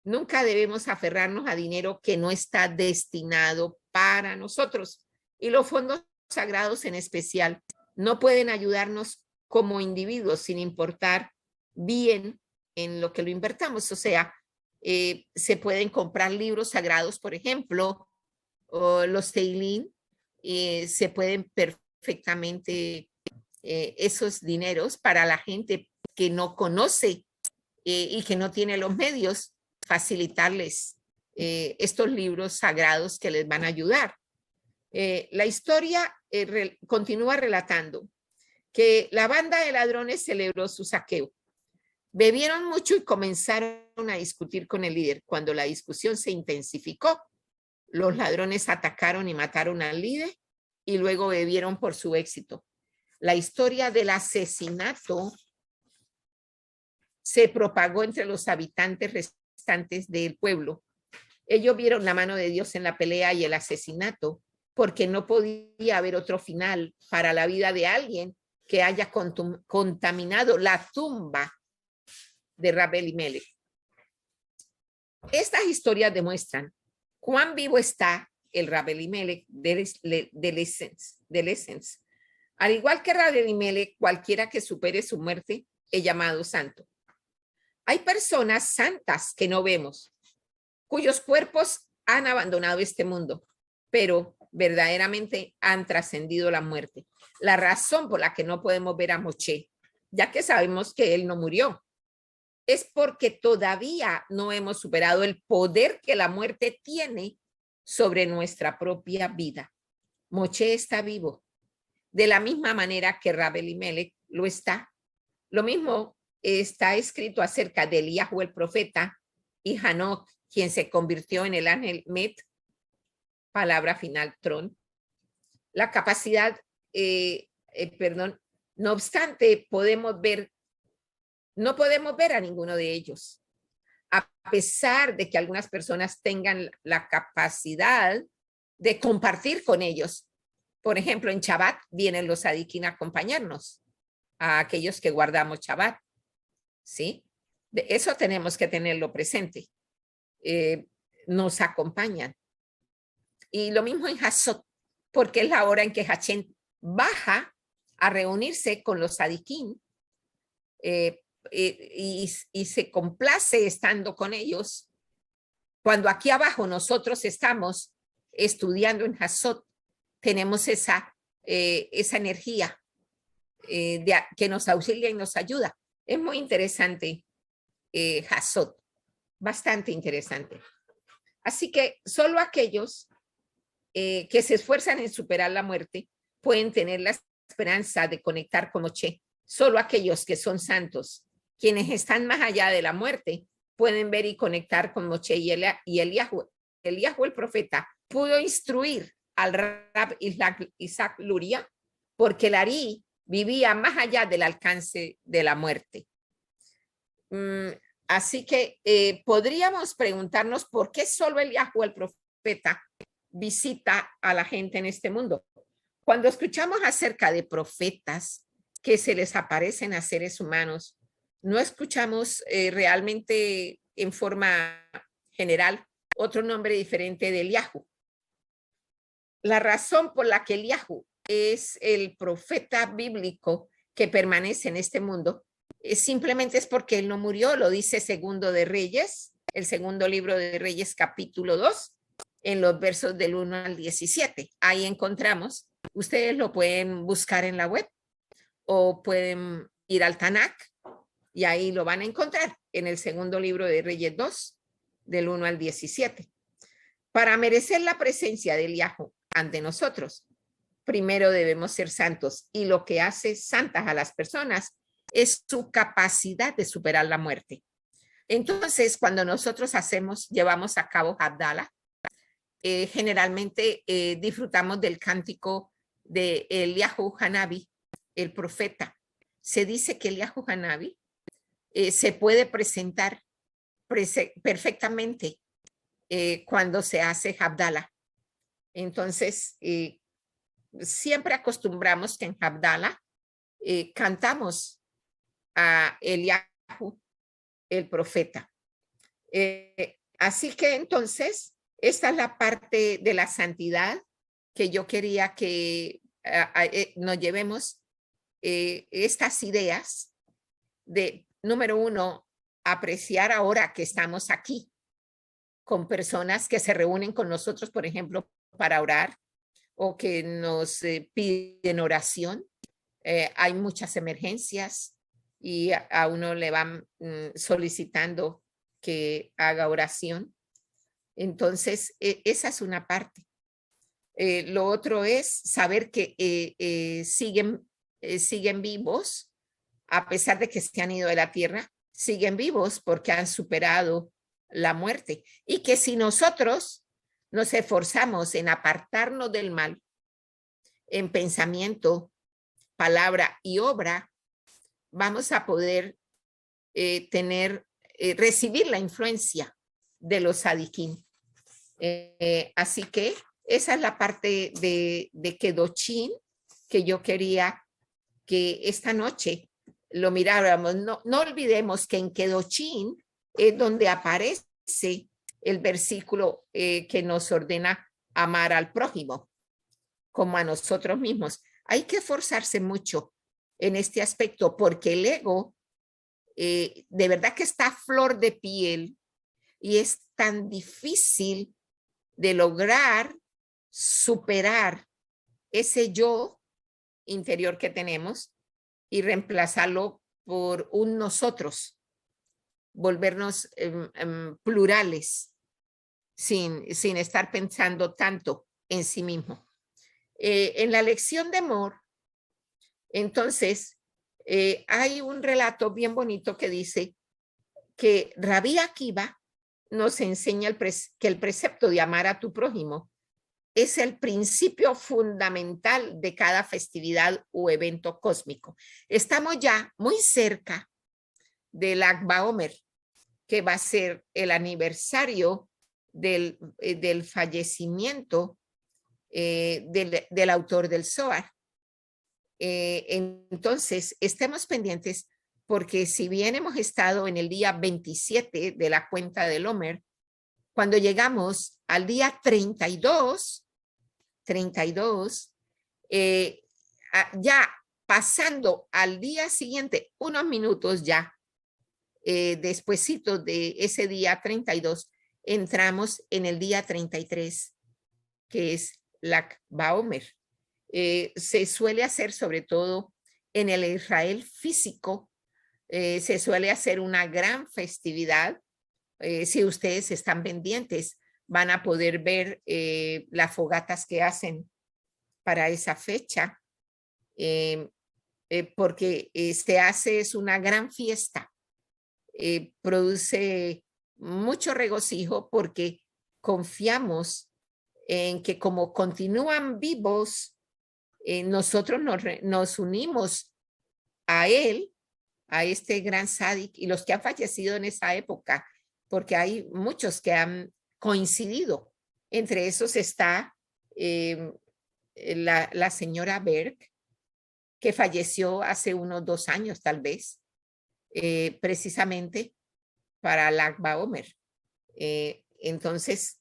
Nunca debemos aferrarnos a dinero que no está destinado para nosotros. Y los fondos sagrados en especial no pueden ayudarnos como individuos sin importar bien en lo que lo invertamos. O sea, se pueden comprar libros sagrados, por ejemplo, o los Teilín, se pueden perfectamente esos dineros para la gente que no conoce y que no tiene los medios, facilitarles estos libros sagrados que les van a ayudar. La historia continúa relatando que la banda de ladrones celebró su saqueo. Bebieron mucho y comenzaron a discutir con el líder. Cuando la discusión se intensificó, los ladrones atacaron y mataron al líder y luego bebieron por su éxito. La historia del asesinato se propagó entre los habitantes restantes del pueblo. Ellos vieron la mano de Dios en la pelea y el asesinato, porque no podía haber otro final para la vida de alguien que haya contaminado la tumba de Rab Elimelech. Estas historias demuestran cuán vivo está el Rab Elimelech del Essence. Al igual que Rab Elimelech, cualquiera que supere su muerte es llamado santo. Hay personas santas que no vemos, cuyos cuerpos han abandonado este mundo, pero verdaderamente han trascendido la muerte. La razón por la que no podemos ver a Moshe, ya que sabemos que él no murió, es porque todavía no hemos superado el poder que la muerte tiene sobre nuestra propia vida. Moshe está vivo, de la misma manera que Rab Elimelech lo está. Lo mismo está escrito acerca de Eliyahu el profeta y Hanoc, quien se convirtió en el ángel Met, palabra final, tron. La capacidad, no obstante, no podemos ver a ninguno de ellos, a pesar de que algunas personas tengan la capacidad de compartir con ellos. Por ejemplo, en Shabbat vienen los Sadiquín a acompañarnos, a aquellos que guardamos Shabbat, ¿sí? De eso tenemos que tenerlo presente. Nos acompañan. Y lo mismo en Hatzot, porque es la hora en que Hashem baja a reunirse con los Sadiquín y se complace estando con ellos. Cuando aquí abajo nosotros estamos estudiando en Hatzot, tenemos esa energía que nos auxilia y nos ayuda. Es muy interesante Hatzot, bastante interesante. Así que solo aquellos que se esfuerzan en superar la muerte pueden tener la esperanza de conectar con Moshe. Solo aquellos que son santos, quienes están más allá de la muerte, pueden ver y conectar con Moshe y Eliyahu. Eliyahu el profeta pudo instruir al Rab Isaac Luria porque el Ari vivía más allá del alcance de la muerte. Así que podríamos preguntarnos por qué solo Eliyahu el profeta visita a la gente en este mundo. Cuando escuchamos acerca de profetas que se les aparecen a seres humanos, no escuchamos realmente en forma general otro nombre diferente de Eliyahu. La razón por la que Eliyahu es el profeta bíblico que permanece en este mundo simplemente es porque él no murió. Lo dice Segundo de Reyes, el segundo libro de Reyes, capítulo 2, en los versos del 1 al 17. Ahí encontramos, ustedes lo pueden buscar en la web o pueden ir al Tanakh y ahí lo van a encontrar en el segundo libro de Reyes 2, del 1 al 17. Para merecer la presencia de Eliyahu ante nosotros, primero debemos ser santos, y lo que hace santas a las personas es su capacidad de superar la muerte. Entonces, cuando nosotros llevamos a cabo Havdalah, generalmente disfrutamos del cántico de Eliyahu Hanavi, el profeta. Se dice que Eliyahu Hanavi se puede presentar perfectamente cuando se hace Havdalah. Entonces, siempre acostumbramos que en Havdalah cantamos a Eliyahu, el profeta. Así que entonces, esta es la parte de la santidad que yo quería que nos llevemos estas ideas de, número uno, apreciar ahora que estamos aquí con personas que se reúnen con nosotros, por ejemplo, para orar o que nos piden oración. Hay muchas emergencias y a uno le van solicitando que haga oración. Entonces, esa es una parte. Lo otro es saber que siguen vivos, a pesar de que se han ido de la tierra, siguen vivos porque han superado la muerte. Y que si nosotros nos esforzamos en apartarnos del mal, en pensamiento, palabra y obra, vamos a poder recibir la influencia de los sadiquín. Así que esa es la parte de Kedoshim que yo quería que esta noche lo miráramos. No olvidemos que en Kedoshim es donde aparece el versículo que nos ordena amar al prójimo como a nosotros mismos. Hay que esforzarse mucho en este aspecto porque el ego de verdad que está a flor de piel y es tan difícil de lograr superar ese yo interior que tenemos y reemplazarlo por un nosotros, volvernos plurales sin estar pensando tanto en sí mismo. En la lección de amor, entonces, hay un relato bien bonito que dice que Rabí Akiva nos enseña que el precepto de amar a tu prójimo es el principio fundamental de cada festividad o evento cósmico. Estamos ya muy cerca del Lag BaOmer, que va a ser el aniversario del fallecimiento del autor del Zohar. Entonces, estemos pendientes porque si bien hemos estado en el día 27 de la cuenta del Omer, cuando llegamos al día 32, ya pasando al día siguiente, unos minutos ya, despuesito de ese día 32, entramos en el día 33, que es Lag BaOmer. Se suele hacer sobre todo en el Israel físico, se suele hacer una gran festividad. Si ustedes están pendientes, van a poder ver las fogatas que hacen para esa fecha, porque es una gran fiesta. Produce mucho regocijo porque confiamos en que como continúan vivos, nosotros nos unimos a él, a este gran sádic y los que han fallecido en esa época, porque hay muchos que han coincidido. Entre esos está la señora Berg, que falleció hace unos 2 años tal vez, precisamente para Lag BaOmer. Entonces,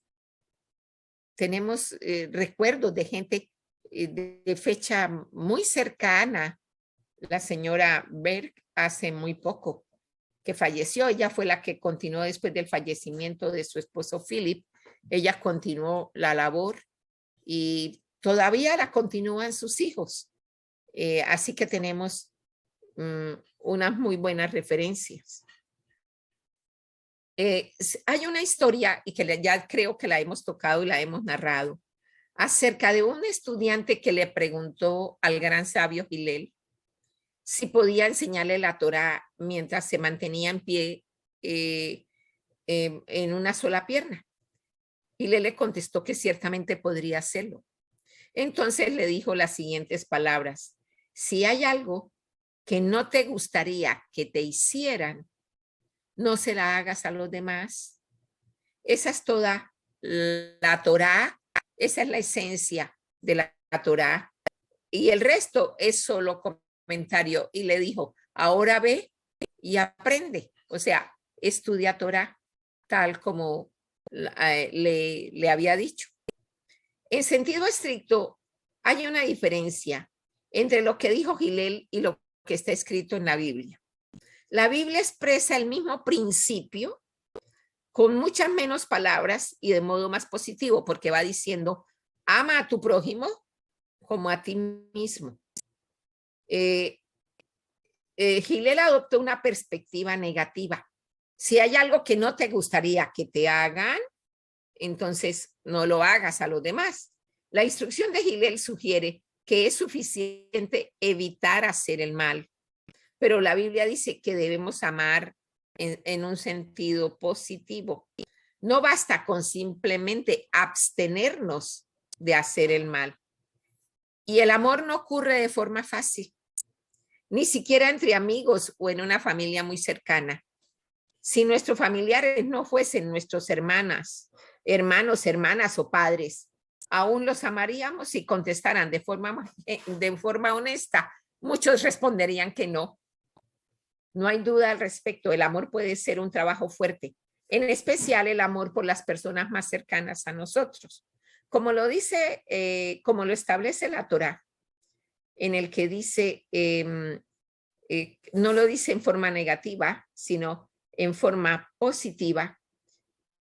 tenemos recuerdos de gente de fecha muy cercana. La señora Berg hace muy poco que falleció. Ella fue la que continuó después del fallecimiento de su esposo Philip. Ella continuó la labor y todavía la continúan sus hijos. Así que tenemos unas muy buenas referencias. Hay una historia y que ya creo que la hemos tocado y la hemos narrado acerca de un estudiante que le preguntó al gran sabio Hillel si podía enseñarle la Torá mientras se mantenía en pie en una sola pierna. Hillel le contestó que ciertamente podría hacerlo. Entonces le dijo las siguientes palabras: si hay algo que no te gustaría que te hicieran, no se la hagas a los demás. Esa es toda la Torá, esa es la esencia de la Torá. Y el resto es solo comentario. Y le dijo, ahora ve y aprende. O sea, estudia Torá tal como le había dicho. En sentido estricto, hay una diferencia entre lo que dijo Hillel y lo que está escrito en la Biblia. La Biblia expresa el mismo principio con muchas menos palabras y de modo más positivo, porque va diciendo, ama a tu prójimo como a ti mismo. Hillel adoptó una perspectiva negativa. Si hay algo que no te gustaría que te hagan, entonces no lo hagas a los demás. La instrucción de Hillel sugiere que es suficiente evitar hacer el mal, pero la Biblia dice que debemos amar en un sentido positivo. No basta con simplemente abstenernos de hacer el mal. Y el amor no ocurre de forma fácil, ni siquiera entre amigos o en una familia muy cercana. Si nuestros familiares no fuesen nuestros hermanos, hermanas o padres, aún los amaríamos si contestaran de forma honesta. Muchos responderían que no. No hay duda al respecto. El amor puede ser un trabajo fuerte, en especial el amor por las personas más cercanas a nosotros. Como lo dice, como lo establece la Torá, en el que dice, no lo dice en forma negativa, sino en forma positiva,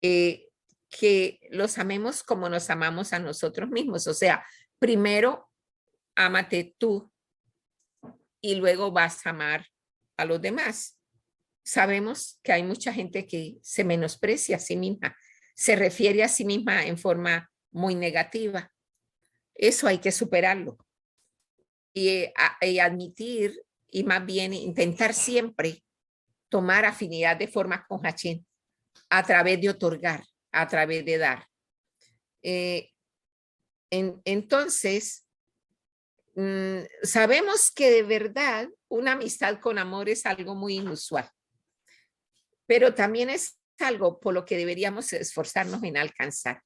que los amemos como nos amamos a nosotros mismos. O sea, primero ámate tú y luego vas a amar a los demás. Sabemos que hay mucha gente que se menosprecia a sí misma, se refiere a sí misma en forma muy negativa. Eso hay que superarlo y admitir y más bien intentar siempre tomar afinidad de forma con Hachén a través de otorgar, a través de dar. Entonces, sabemos que de verdad una amistad con amor es algo muy inusual, pero también es algo por lo que deberíamos esforzarnos en alcanzar.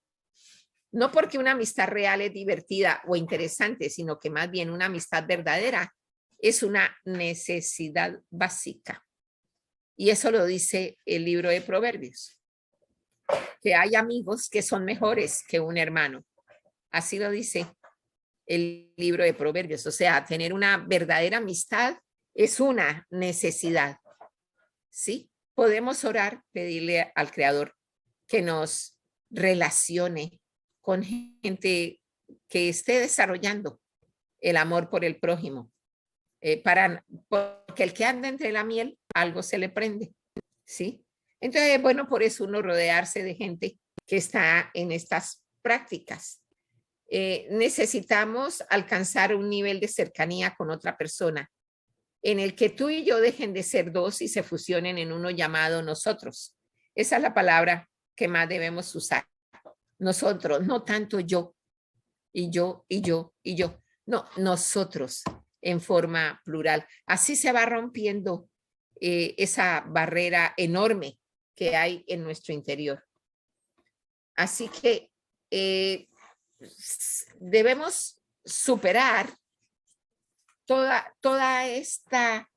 No porque una amistad real es divertida o interesante, sino que más bien una amistad verdadera es una necesidad básica. Y eso lo dice el libro de Proverbios, que hay amigos que son mejores que un hermano. Así lo dice el libro de Proverbios. O sea, tener una verdadera amistad es una necesidad. ¿Sí? Podemos orar, pedirle al Creador que nos relacione con gente que esté desarrollando el amor por el prójimo. Porque el que anda entre la miel, algo se le prende. ¿Sí? Entonces, bueno, por eso uno rodearse de gente que está en estas prácticas. Necesitamos alcanzar un nivel de cercanía con otra persona en el que tú y yo dejen de ser dos y se fusionen en uno llamado nosotros. Esa es la palabra que más debemos usar. Nosotros, no tanto yo y yo y yo y yo. No, nosotros en forma plural. Así se va rompiendo esa barrera enorme que hay en nuestro interior. Así que debemos superar toda esta,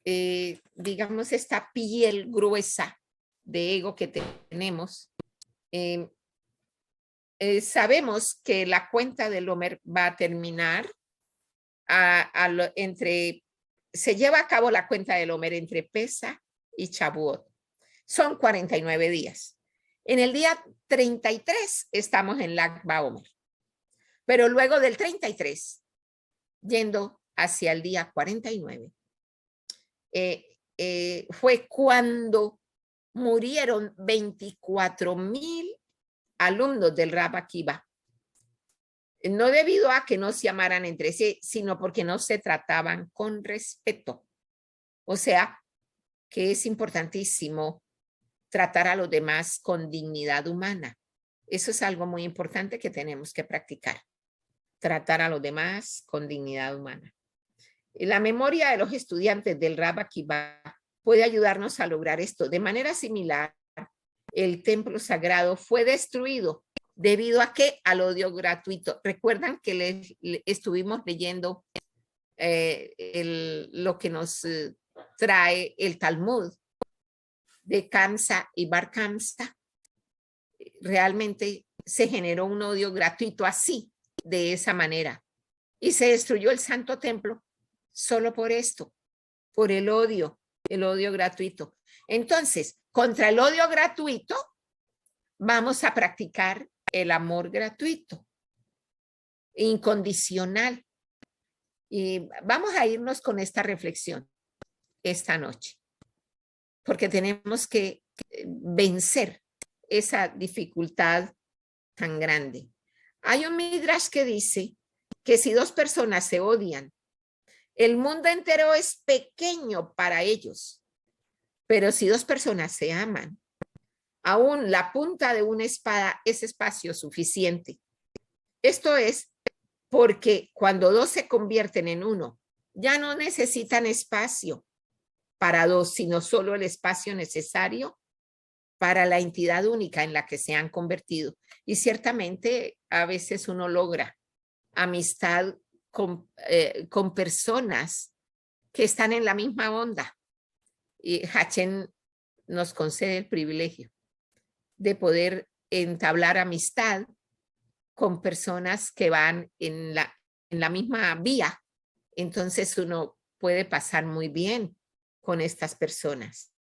digamos, esta piel gruesa de ego que tenemos. Sabemos que la cuenta del Omer va a terminar se lleva a cabo la cuenta del Omer entre Pesa y Shavuot. Son 49 días. En el día 33 estamos en Lag BaOmer. Pero luego del 33, yendo hacia el día 49, fue cuando murieron 24,000 alumnos del Rab Akiva. No debido a que no se amaran entre sí, sino porque no se trataban con respeto. O sea, que es importantísimo tratar a los demás con dignidad humana. Eso es algo muy importante que tenemos que practicar. Tratar a los demás con dignidad humana. La memoria de los estudiantes del Rab Akiva puede ayudarnos a lograr esto. De manera similar, el templo sagrado fue destruido debido a qué? Al odio gratuito. Recuerdan que estuvimos leyendo lo que nos trae el Talmud de Kamsa y Bar Kamsa. Realmente se generó un odio gratuito así, de esa manera. Y se destruyó el Santo Templo solo por esto, por el odio el odio gratuito. Entonces, contra el odio gratuito, vamos a practicar el amor gratuito, incondicional. Y vamos a irnos con esta reflexión esta noche, porque tenemos que vencer esa dificultad tan grande. Hay un midrash que dice que si dos personas se odian, el mundo entero es pequeño para ellos, pero si dos personas se aman, aún la punta de una espada es espacio suficiente. Esto es porque cuando dos se convierten en uno, ya no necesitan espacio para dos, sino solo el espacio necesario para la entidad única en la que se han convertido. Y ciertamente a veces uno logra amistad con personas que están en la misma onda. Y Hachem nos concede el privilegio de poder entablar amistad con personas que van en la misma vía. Entonces uno puede pasar muy bien con estas personas.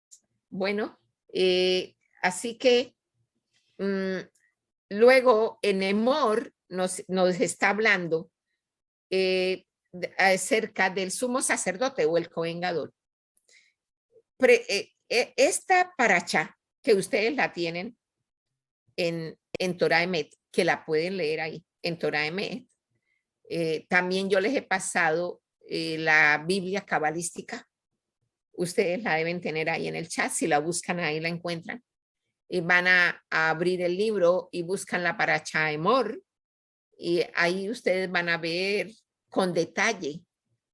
Bueno, así que luego en Emor nos está hablando acerca del sumo sacerdote o el Cohen Gadol. Esta paracha que ustedes la tienen en Torah Emet, que la pueden leer ahí en Torah Emet. También yo les he pasado la Biblia cabalística. Ustedes la deben tener ahí en el chat. Si la buscan ahí la encuentran. Y van a abrir el libro y buscan la paracha Emor. Y ahí ustedes van a ver con detalle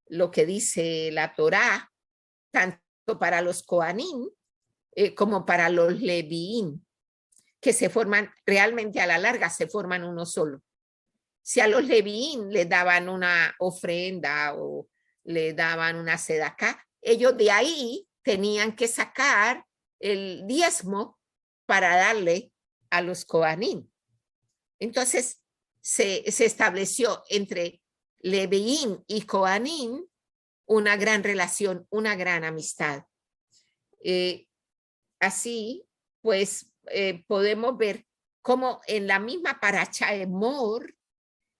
lo que dice la Torá, tanto para los Kohanim como para los Leviín, que se forman realmente a la larga, se forman uno solo. Si a los Leviín le daban una ofrenda o le daban una sedacá, ellos de ahí tenían que sacar el diezmo para darle a los Kohanim. Entonces se estableció entre Leviín y Kohanim una gran relación, una gran amistad. Así pues podemos ver cómo en la misma paracha Emor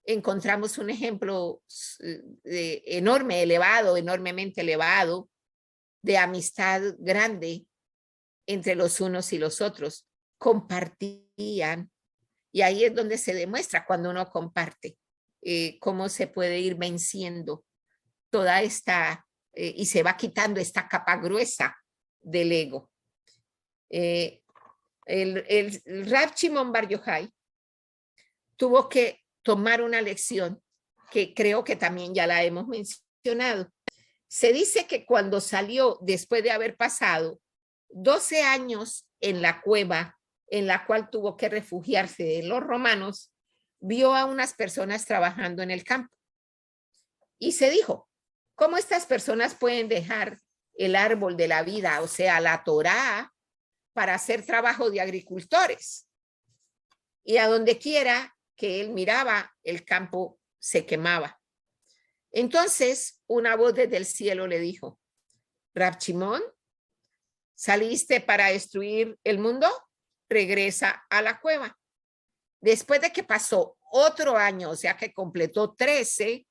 encontramos un ejemplo enorme, elevado, enormemente elevado, de amistad grande entre los unos y los otros. Compartían, y ahí es donde se demuestra cuando uno comparte cómo se puede ir venciendo toda esta, y se va quitando esta capa gruesa del ego. El Rab Shimon Bar Yochai tuvo que tomar una lección que creo que también ya la hemos mencionado. Se dice que cuando salió, después de haber pasado 12 años en la cueva en la cual tuvo que refugiarse de los romanos, vio a unas personas trabajando en el campo. Y se dijo, ¿cómo estas personas pueden dejar el árbol de la vida, o sea, la Torá, para hacer trabajo de agricultores? Y a donde quiera que él miraba, el campo se quemaba. Entonces, una voz desde el cielo le dijo, Rab Shimon, ¿saliste para destruir el mundo? Regresa a la cueva. Después de que pasó otro año, o sea que completó 13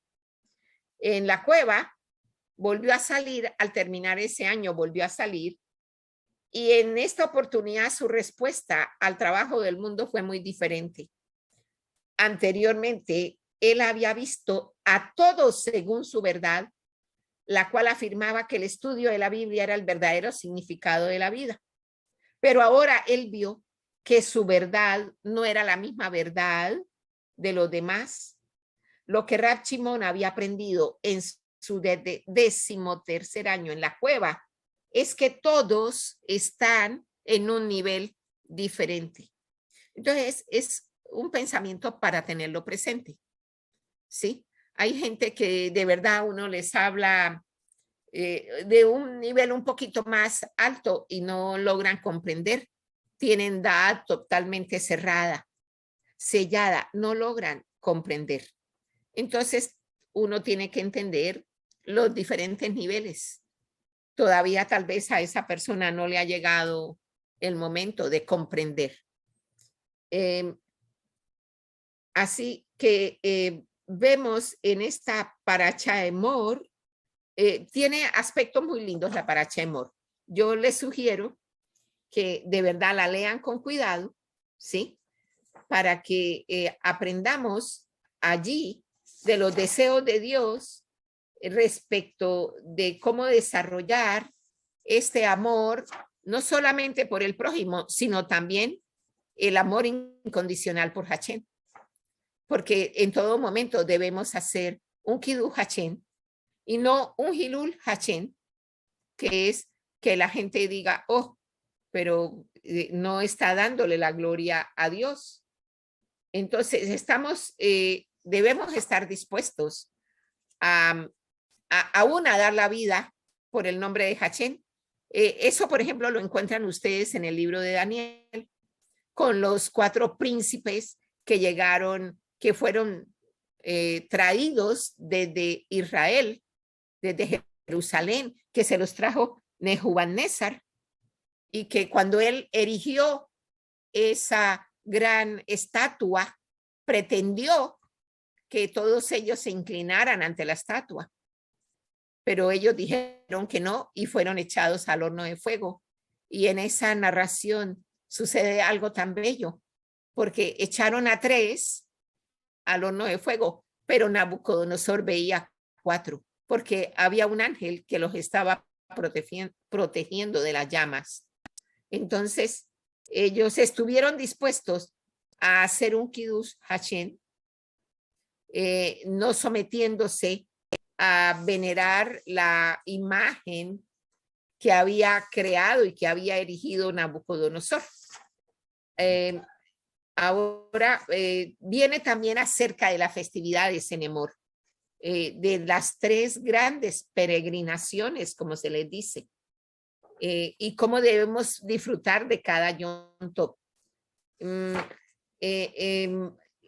en la cueva, volvió a salir, al terminar ese año volvió a salir, y en esta oportunidad su respuesta al trabajo del mundo fue muy diferente. Anteriormente, él había visto a todos según su verdad, la cual afirmaba que el estudio de la Biblia era el verdadero significado de la vida. Pero ahora él vio que su verdad no era la misma verdad de los demás. Lo que Rab Shimon había aprendido en su 13º año en la cueva es que todos están en un nivel diferente. Entonces, es un pensamiento para tenerlo presente. ¿Sí? Hay gente que de verdad uno les habla de un nivel un poquito más alto y no logran comprender. Tienen edad totalmente cerrada, sellada, no logran comprender. Entonces, uno tiene que entender los diferentes niveles. todavía tal vez a esa persona no le ha llegado el momento de comprender. Así que vemos en esta paracha Emor, tiene aspectos muy lindos la paracha Emor. Yo les sugiero que de verdad la lean con cuidado, ¿sí? Para que aprendamos allí de los deseos de Dios respecto de cómo desarrollar este amor, no solamente por el prójimo, sino también el amor incondicional por Hachén. Porque en todo momento debemos hacer un Kiddush Hachén y no un Hilul Hachén, que es que la gente diga, oh, pero no está dándole la gloria a Dios. Entonces, debemos estar dispuestos aún a dar la vida por el nombre de Hachén. Eso, por ejemplo, lo encuentran ustedes en el libro de Daniel, con los 4 príncipes que llegaron, que fueron traídos desde Israel, desde Jerusalén, que se los trajo Nebuchadnezzar, y que cuando él erigió esa gran estatua, pretendió que todos ellos se inclinaran ante la estatua, pero ellos dijeron que no y fueron echados al horno de fuego. Y en esa narración sucede algo tan bello, porque echaron a 3 al horno de fuego, pero Nabucodonosor veía 4, porque había un ángel que los estaba protegiendo de las llamas. Entonces, ellos estuvieron dispuestos a hacer un Kiddush Hachén, no sometiéndose a venerar la imagen que había creado y que había erigido Nabucodonosor. Ahora viene también acerca de las festividades en Emor, de las 3 grandes peregrinaciones, como se les dice, y cómo debemos disfrutar de cada Yom Tov.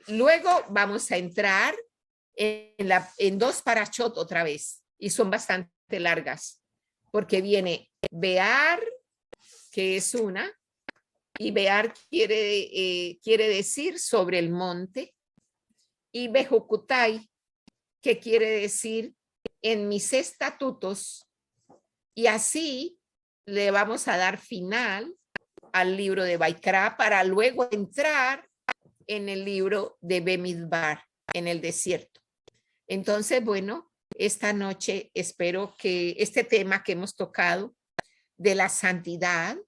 Luego vamos a entrar en 2 parashot otra vez, y son bastante largas, porque viene Bear, que es una, y Bear quiere decir sobre el monte, y Bejucutai, que quiere decir en mis estatutos, y así le vamos a dar final al libro de Baikra para luego entrar en el libro de Bemidbar, en el desierto. Entonces, bueno, esta noche espero que este tema que hemos tocado de la santidad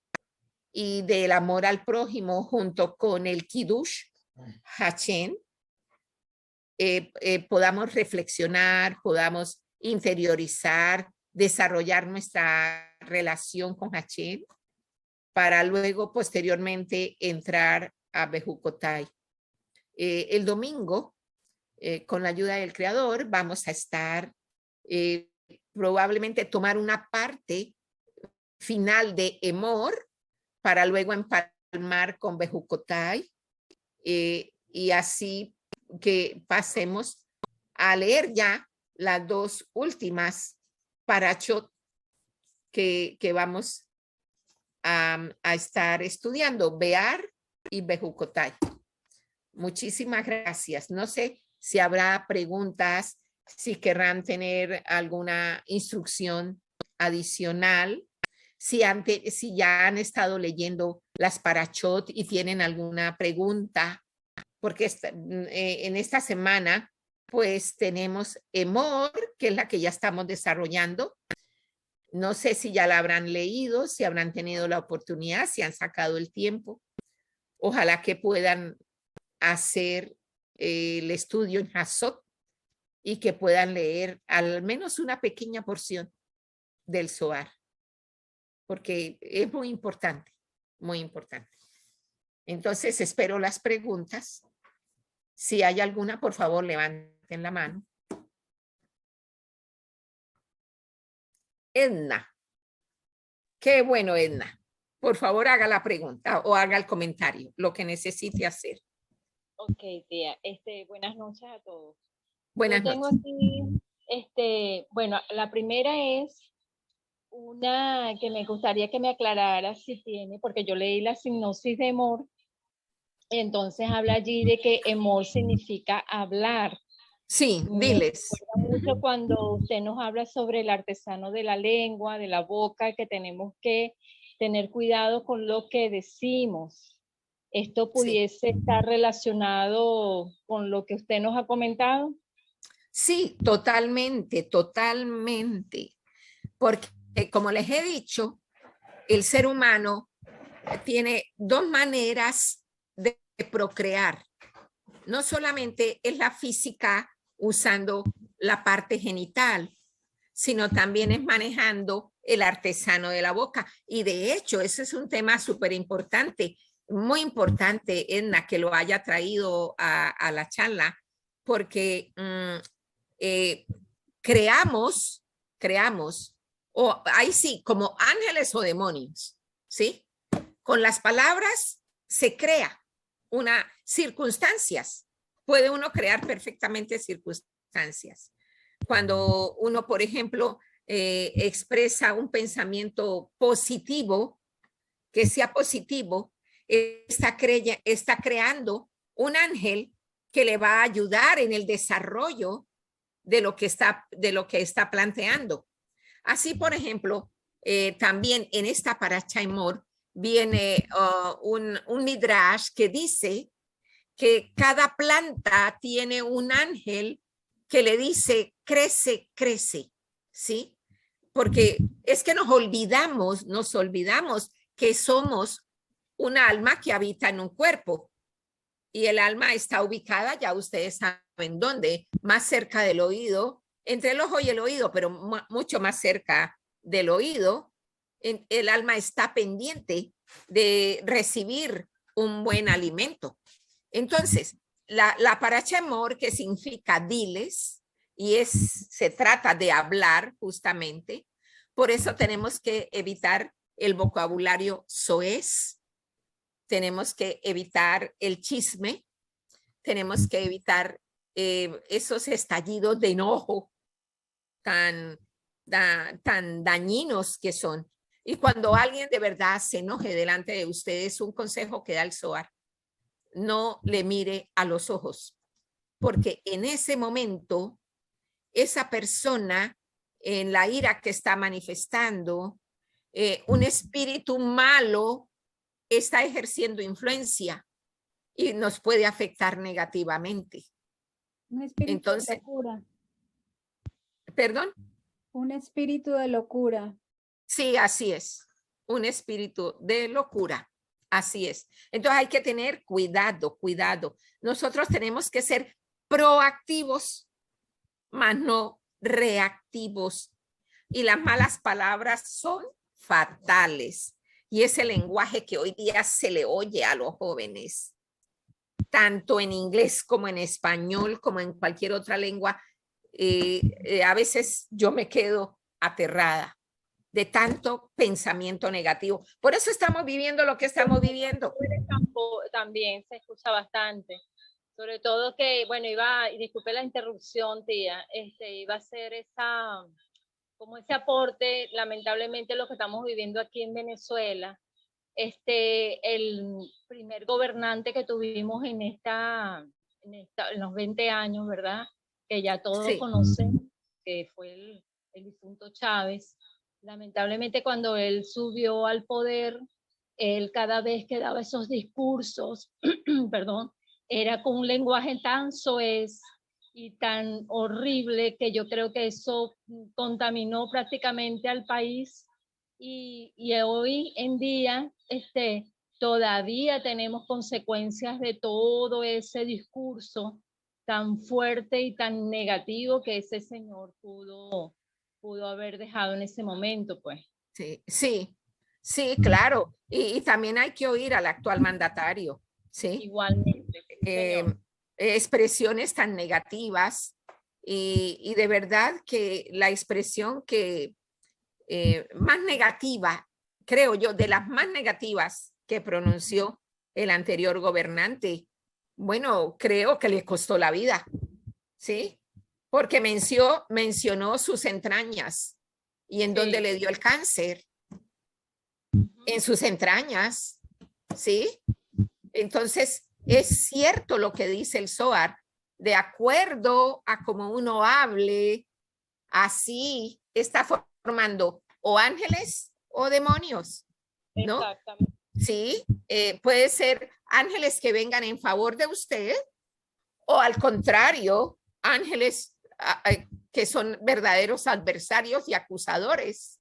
y del amor al prójimo junto con el Kiddush Hachén, podamos reflexionar, podamos interiorizar, desarrollar nuestra relación con Hachén para luego posteriormente entrar a Bejucotai. El domingo, con la ayuda del Creador, vamos a estar probablemente tomar una parte final de Emor para luego empalmar con Bejucotai, y así que pasemos a leer ya las 2 últimas parashot que vamos a estar estudiando, Bear y Bejucotai. Muchísimas gracias. No sé si habrá preguntas, si querrán tener alguna instrucción adicional, si ya han estado leyendo las parashot y tienen alguna pregunta, porque en esta semana pues tenemos Emor, que es la que ya estamos desarrollando. No sé si ya la habrán leído, si habrán tenido la oportunidad, si han sacado el tiempo. Ojalá que puedan hacer el estudio en Hazot y que puedan leer al menos una pequeña porción del Zohar, porque es muy importante, muy importante. Entonces, espero las preguntas. Si hay alguna, por favor, levanten la mano. Edna. Qué bueno, Edna. Por favor, haga la pregunta o haga el comentario, lo que necesite hacer. Ok, tía. Buenas noches a todos. Buenas Yo tengo noches. aquí, bueno, la primera es una que me gustaría que me aclarara si tiene, porque yo leí la sinopsis de Emor, entonces habla allí de que Emor significa hablar. Sí, Me diles. recuerda mucho cuando usted nos habla sobre el artesano de la lengua, de la boca, que tenemos que tener cuidado con lo que decimos. ¿Esto Sí, pudiese estar relacionado con lo que usted nos ha comentado? sí, totalmente, totalmente. Porque, como les he dicho, el ser humano tiene dos maneras de procrear. No solamente es la física usando la parte genital, sino también es manejando el artesano de la boca. Y de hecho, ese es un tema súper importante, muy importante, Edna, que lo haya traído a la charla, porque eh, creamos, o ahí sí, como ángeles o demonios, ¿sí? Con las palabras se crea una circunstancias. Puede uno crear perfectamente circunstancias. Cuando uno, por ejemplo, expresa un pensamiento positivo, que sea positivo, está creando un ángel que le va a ayudar en el desarrollo de lo que está planteando. Así, por ejemplo, también en esta paracha Emor viene un midrash que dice que cada planta tiene un ángel que le dice, crece, crece, ¿sí? Porque es que nos olvidamos que somos un alma que habita en un cuerpo y el alma está ubicada, ya ustedes saben dónde, más cerca del oído, entre el ojo y el oído, pero mucho más cerca del oído. El alma está pendiente de recibir un buen alimento. Entonces, la paracha Emor, que significa diles, y se trata de hablar justamente, por eso tenemos que evitar el vocabulario soez, tenemos que evitar el chisme, tenemos que evitar esos estallidos de enojo tan, tan dañinos que son. Y cuando alguien de verdad se enoje delante de ustedes, un consejo que da el Zohar, no le mire a los ojos, porque en ese momento, esa persona, en la ira que está manifestando, un espíritu malo está ejerciendo influencia y nos puede afectar negativamente. Un espíritu de Entonces, locura. perdón, Un espíritu de locura. sí, así es, un espíritu de locura. Así es. Entonces hay que tener cuidado, cuidado. Nosotros tenemos que ser proactivos, más no reactivos. Y las malas palabras son fatales. Y ese lenguaje que hoy día se le oye a los jóvenes, tanto en inglés como en español, como en cualquier otra lengua, a veces yo me quedo aterrada de tanto pensamiento negativo. Por eso estamos viviendo lo que estamos viviendo. En el campo también se escucha bastante. Sobre todo que, bueno, y disculpe la interrupción, tía, iba a ser como ese aporte, lamentablemente lo que estamos viviendo aquí en Venezuela, el primer gobernante que tuvimos en los 20 años, ¿verdad? Que ya todos Sí, conocen, que fue el difunto Chávez. Lamentablemente cuando él subió al poder, él cada vez que daba esos discursos, perdón, era con un lenguaje tan soez y tan horrible que yo creo que eso contaminó prácticamente al país y hoy en día todavía tenemos consecuencias de todo ese discurso tan fuerte y tan negativo que ese señor pudo haber dejado en ese momento, pues. sí, sí, sí, claro. Y también hay que oír al actual mandatario, ¿sí? Igualmente, sí, Eh, señor. expresiones tan negativas y de verdad que la expresión que más negativa, creo yo, de las más negativas que pronunció el anterior gobernante, bueno, creo que le costó la vida, ¿sí? Porque mencionó sus entrañas, ¿Y en dónde le dio el cáncer? En sus entrañas, ¿sí? Entonces, es cierto lo que dice el Zohar, de acuerdo a cómo uno hable, así está formando o ángeles o demonios, ¿no? Exactamente. Sí, puede ser ángeles que vengan en favor de usted o al contrario, ángeles que son verdaderos adversarios y acusadores.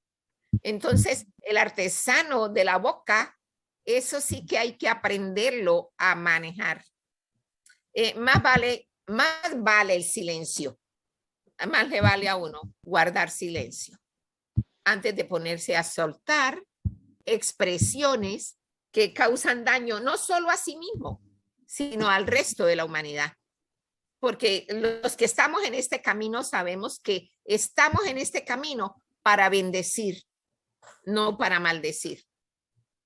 Entonces, el artesano de la boca, eso sí que hay que aprenderlo a manejar. Más vale el silencio. Más le vale a uno guardar silencio antes de ponerse a soltar expresiones que causan daño no solo a sí mismo, sino al resto de la humanidad. Porque los que estamos en este camino sabemos que estamos en este camino para bendecir, no para maldecir.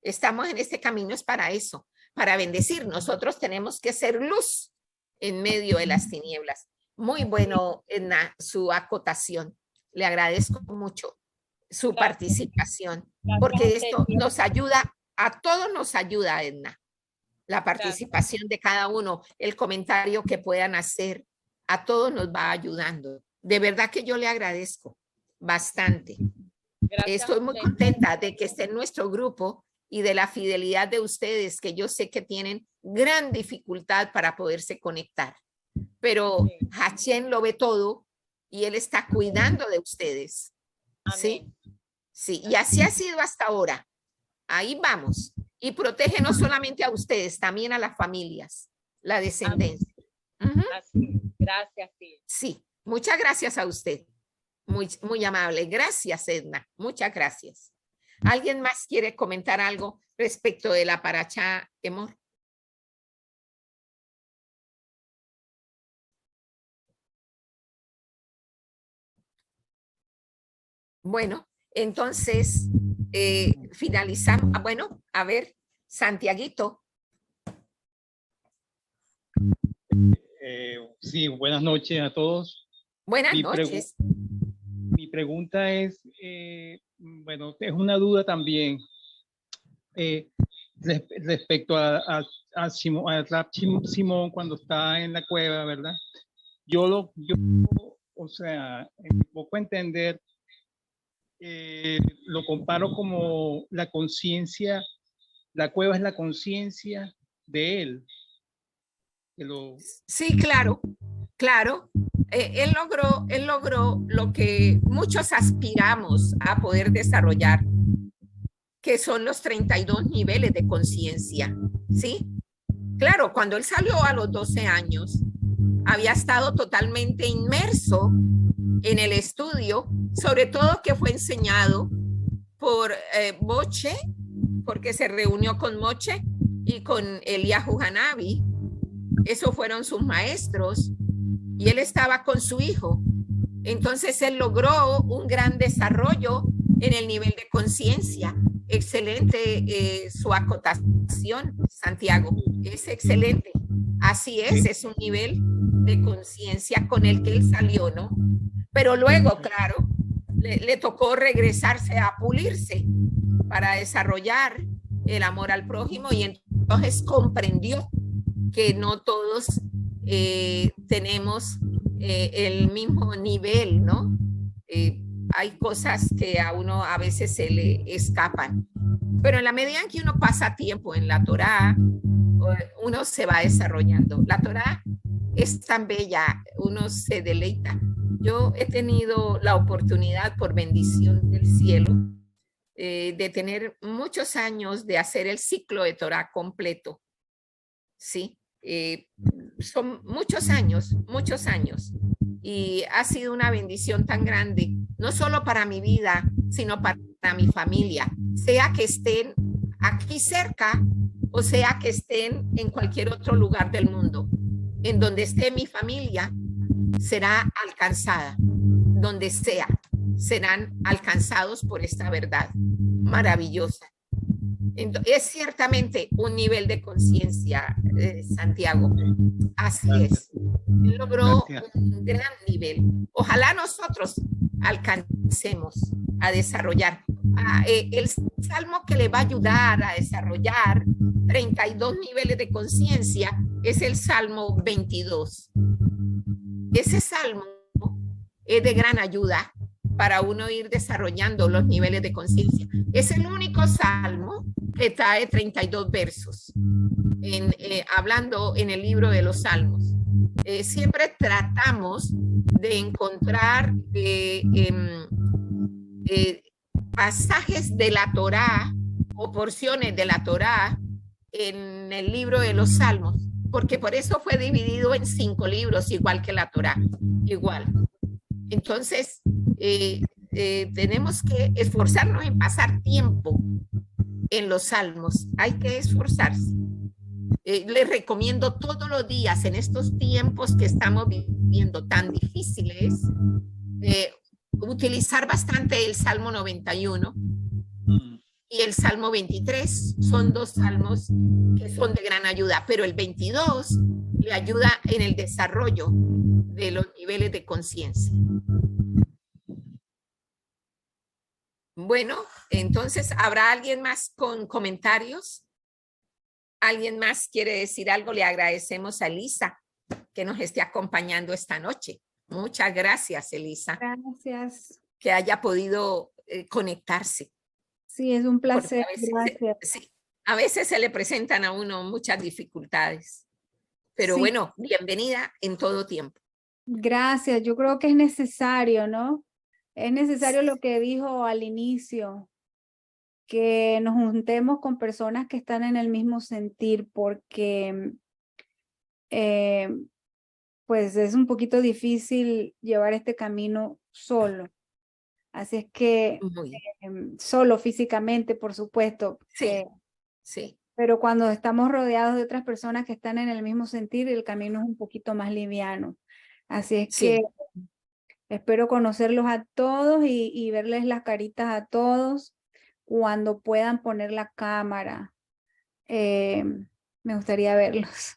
Estamos en este camino es para eso, para bendecir. Nosotros tenemos que ser luz en medio de las tinieblas. Muy bueno, Edna, su acotación. Le agradezco mucho su participación, porque esto nos ayuda, a todos nos ayuda, Edna. La participación de cada uno, el comentario que puedan hacer, a todos nos va ayudando. De verdad que yo le agradezco bastante. Gracias. Estoy muy contenta de que esté en nuestro grupo y de la fidelidad de ustedes, que yo sé que tienen gran dificultad para poderse conectar. Pero Hashem lo ve todo y él está cuidando de ustedes. ¿Sí? Sí, y así ha sido hasta ahora. Ahí vamos. Y protege no solamente a ustedes, también a las familias, la descendencia. Así, gracias. Sí, muchas gracias a usted. Muy amable. Gracias, Edna. Muchas gracias. ¿Alguien más quiere comentar algo respecto de la Parashá Emor? Bueno, entonces finalizamos. Bueno, a ver, Santiaguito. Sí, buenas noches a todos. Buenas noches. Mi pregunta es, bueno, es una duda también respecto a Simón cuando está en la cueva, ¿verdad? O sea, en mi poco entender, lo comparo como la conciencia, la cueva es la conciencia de él. Sí, claro, claro. Él logró lo que muchos aspiramos a poder desarrollar, que son los 32 niveles de conciencia, ¿sí? Claro, cuando él salió a los 12 años, había estado totalmente inmerso en el estudio, sobre todo que fue enseñado por Moche, porque se reunió con Moche y con Eliyahu Hanavi. Esos fueron sus maestros y él estaba con su hijo. Entonces él logró un gran desarrollo en el nivel de conciencia. Excelente su acotación, Santiago. Es excelente. Así es un nivel de conciencia con el que él salió, ¿no? Pero luego, claro, le tocó regresarse a pulirse para desarrollar el amor al prójimo y entonces comprendió que no todos tenemos el mismo nivel, ¿no? Hay cosas que a uno a veces se le escapan, pero en la medida en que uno pasa tiempo en la Torá, uno se va desarrollando. La Torá es tan bella, uno se deleita. Yo he tenido la oportunidad, por bendición del cielo, de tener muchos años de hacer el ciclo de Torá completo, ¿sí? Son muchos años, y ha sido una bendición tan grande, no solo para mi vida, sino para mi familia, sea que estén aquí cerca o sea que estén en cualquier otro lugar del mundo. En donde esté mi familia, será alcanzada, donde sea, serán alcanzados por esta verdad maravillosa. Entonces, es ciertamente un nivel de conciencia, Santiago. Así es. Él logró un gran nivel. Ojalá nosotros alcancemos a desarrollar. El salmo que le va a ayudar a desarrollar 32 niveles de conciencia es el Salmo 22. Ese salmo es de gran ayuda para uno ir desarrollando los niveles de conciencia. Es el único salmo que trae 32 versos, hablando en el libro de los salmos. Siempre tratamos de encontrar pasajes de la Torá o porciones de la Torá en el libro de los salmos, porque por eso fue dividido en 5 libros, igual que la Torá, igual. Entonces, tenemos que esforzarnos en pasar tiempo en los salmos. Hay que esforzarse. Les recomiendo todos los días, en estos tiempos que estamos viviendo tan difíciles, utilizar bastante el Salmo 91 y el Salmo 23. Son 2 salmos que son de gran ayuda, pero el 22 le ayuda en el desarrollo de los niveles de conciencia. Bueno, entonces, ¿habrá alguien más con comentarios? ¿Alguien más quiere decir algo? Le agradecemos a Elisa que nos esté acompañando esta noche. Muchas gracias, Elisa. Gracias. Que haya podido conectarse. Sí, es un placer. Gracias. Sí, a veces se le presentan a uno muchas dificultades, pero sí. Bueno, bienvenida en todo tiempo. Gracias. Yo creo que es necesario, ¿no? Es necesario lo que dijo al inicio, que nos juntemos con personas que están en el mismo sentir, porque pues es un poquito difícil llevar este camino solo. Así es que solo físicamente, por supuesto. Sí, sí. Pero cuando estamos rodeados de otras personas que están en el mismo sentir, el camino es un poquito más liviano. Así es que espero conocerlos a todos y verles las caritas a todos cuando puedan poner la cámara. Me gustaría verlos.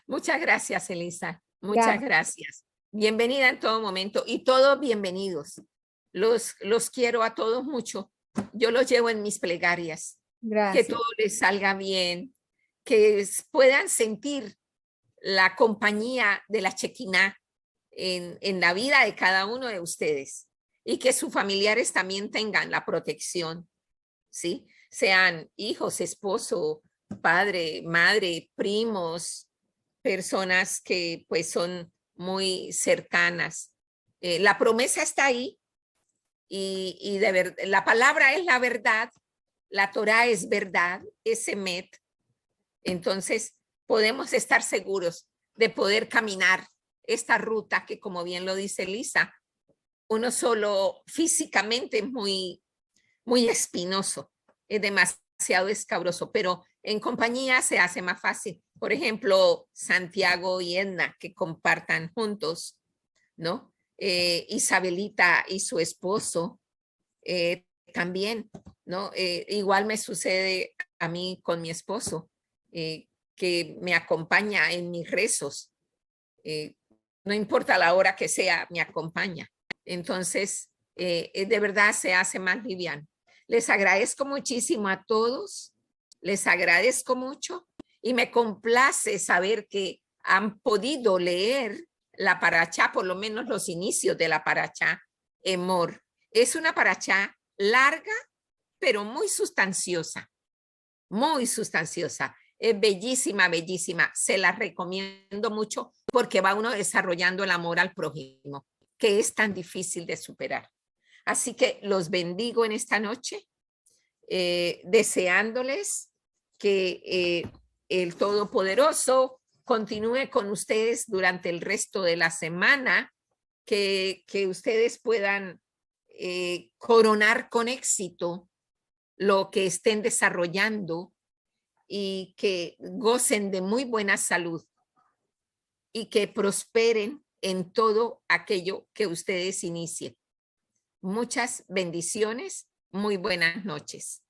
Muchas gracias, Elisa. Muchas gracias. Bienvenida en todo momento y todos bienvenidos. Los quiero a todos mucho. Yo los llevo en mis plegarias. Gracias. Que todo les salga bien, que puedan sentir la compañía de la Shekinah en la vida de cada uno de ustedes y que sus familiares también tengan la protección, ¿sí? Sean hijos, esposo, padre, madre, primos, personas que pues son muy cercanas. La promesa está ahí y de verdad, la palabra es la verdad, la Torá es verdad, es Emet. Entonces podemos estar seguros de poder caminar esta ruta que, como bien lo dice Elisa, uno solo físicamente es muy espinoso, es demasiado escabroso, pero en compañía se hace más fácil. Por ejemplo, Santiago y Edna, que compartan juntos, ¿no? Isabelita y su esposo también, ¿no? Igual me sucede a mí con mi esposo, que me acompaña en mis rezos. No importa la hora que sea, me acompaña. Entonces, de verdad se hace más liviano. Les agradezco muchísimo a todos, les agradezco mucho y me complace saber que han podido leer la parachá, por lo menos los inicios de la parachá Emor. Es una parachá larga, pero muy sustanciosa, muy sustanciosa. Es bellísima, bellísima. Se la recomiendo mucho porque va uno desarrollando el amor al prójimo, que es tan difícil de superar. Así que los bendigo en esta noche, deseándoles que el Todopoderoso continúe con ustedes durante el resto de la semana, que ustedes puedan coronar con éxito lo que estén desarrollando y que gocen de muy buena salud y que prosperen en todo aquello que ustedes inicien. Muchas bendiciones, muy buenas noches.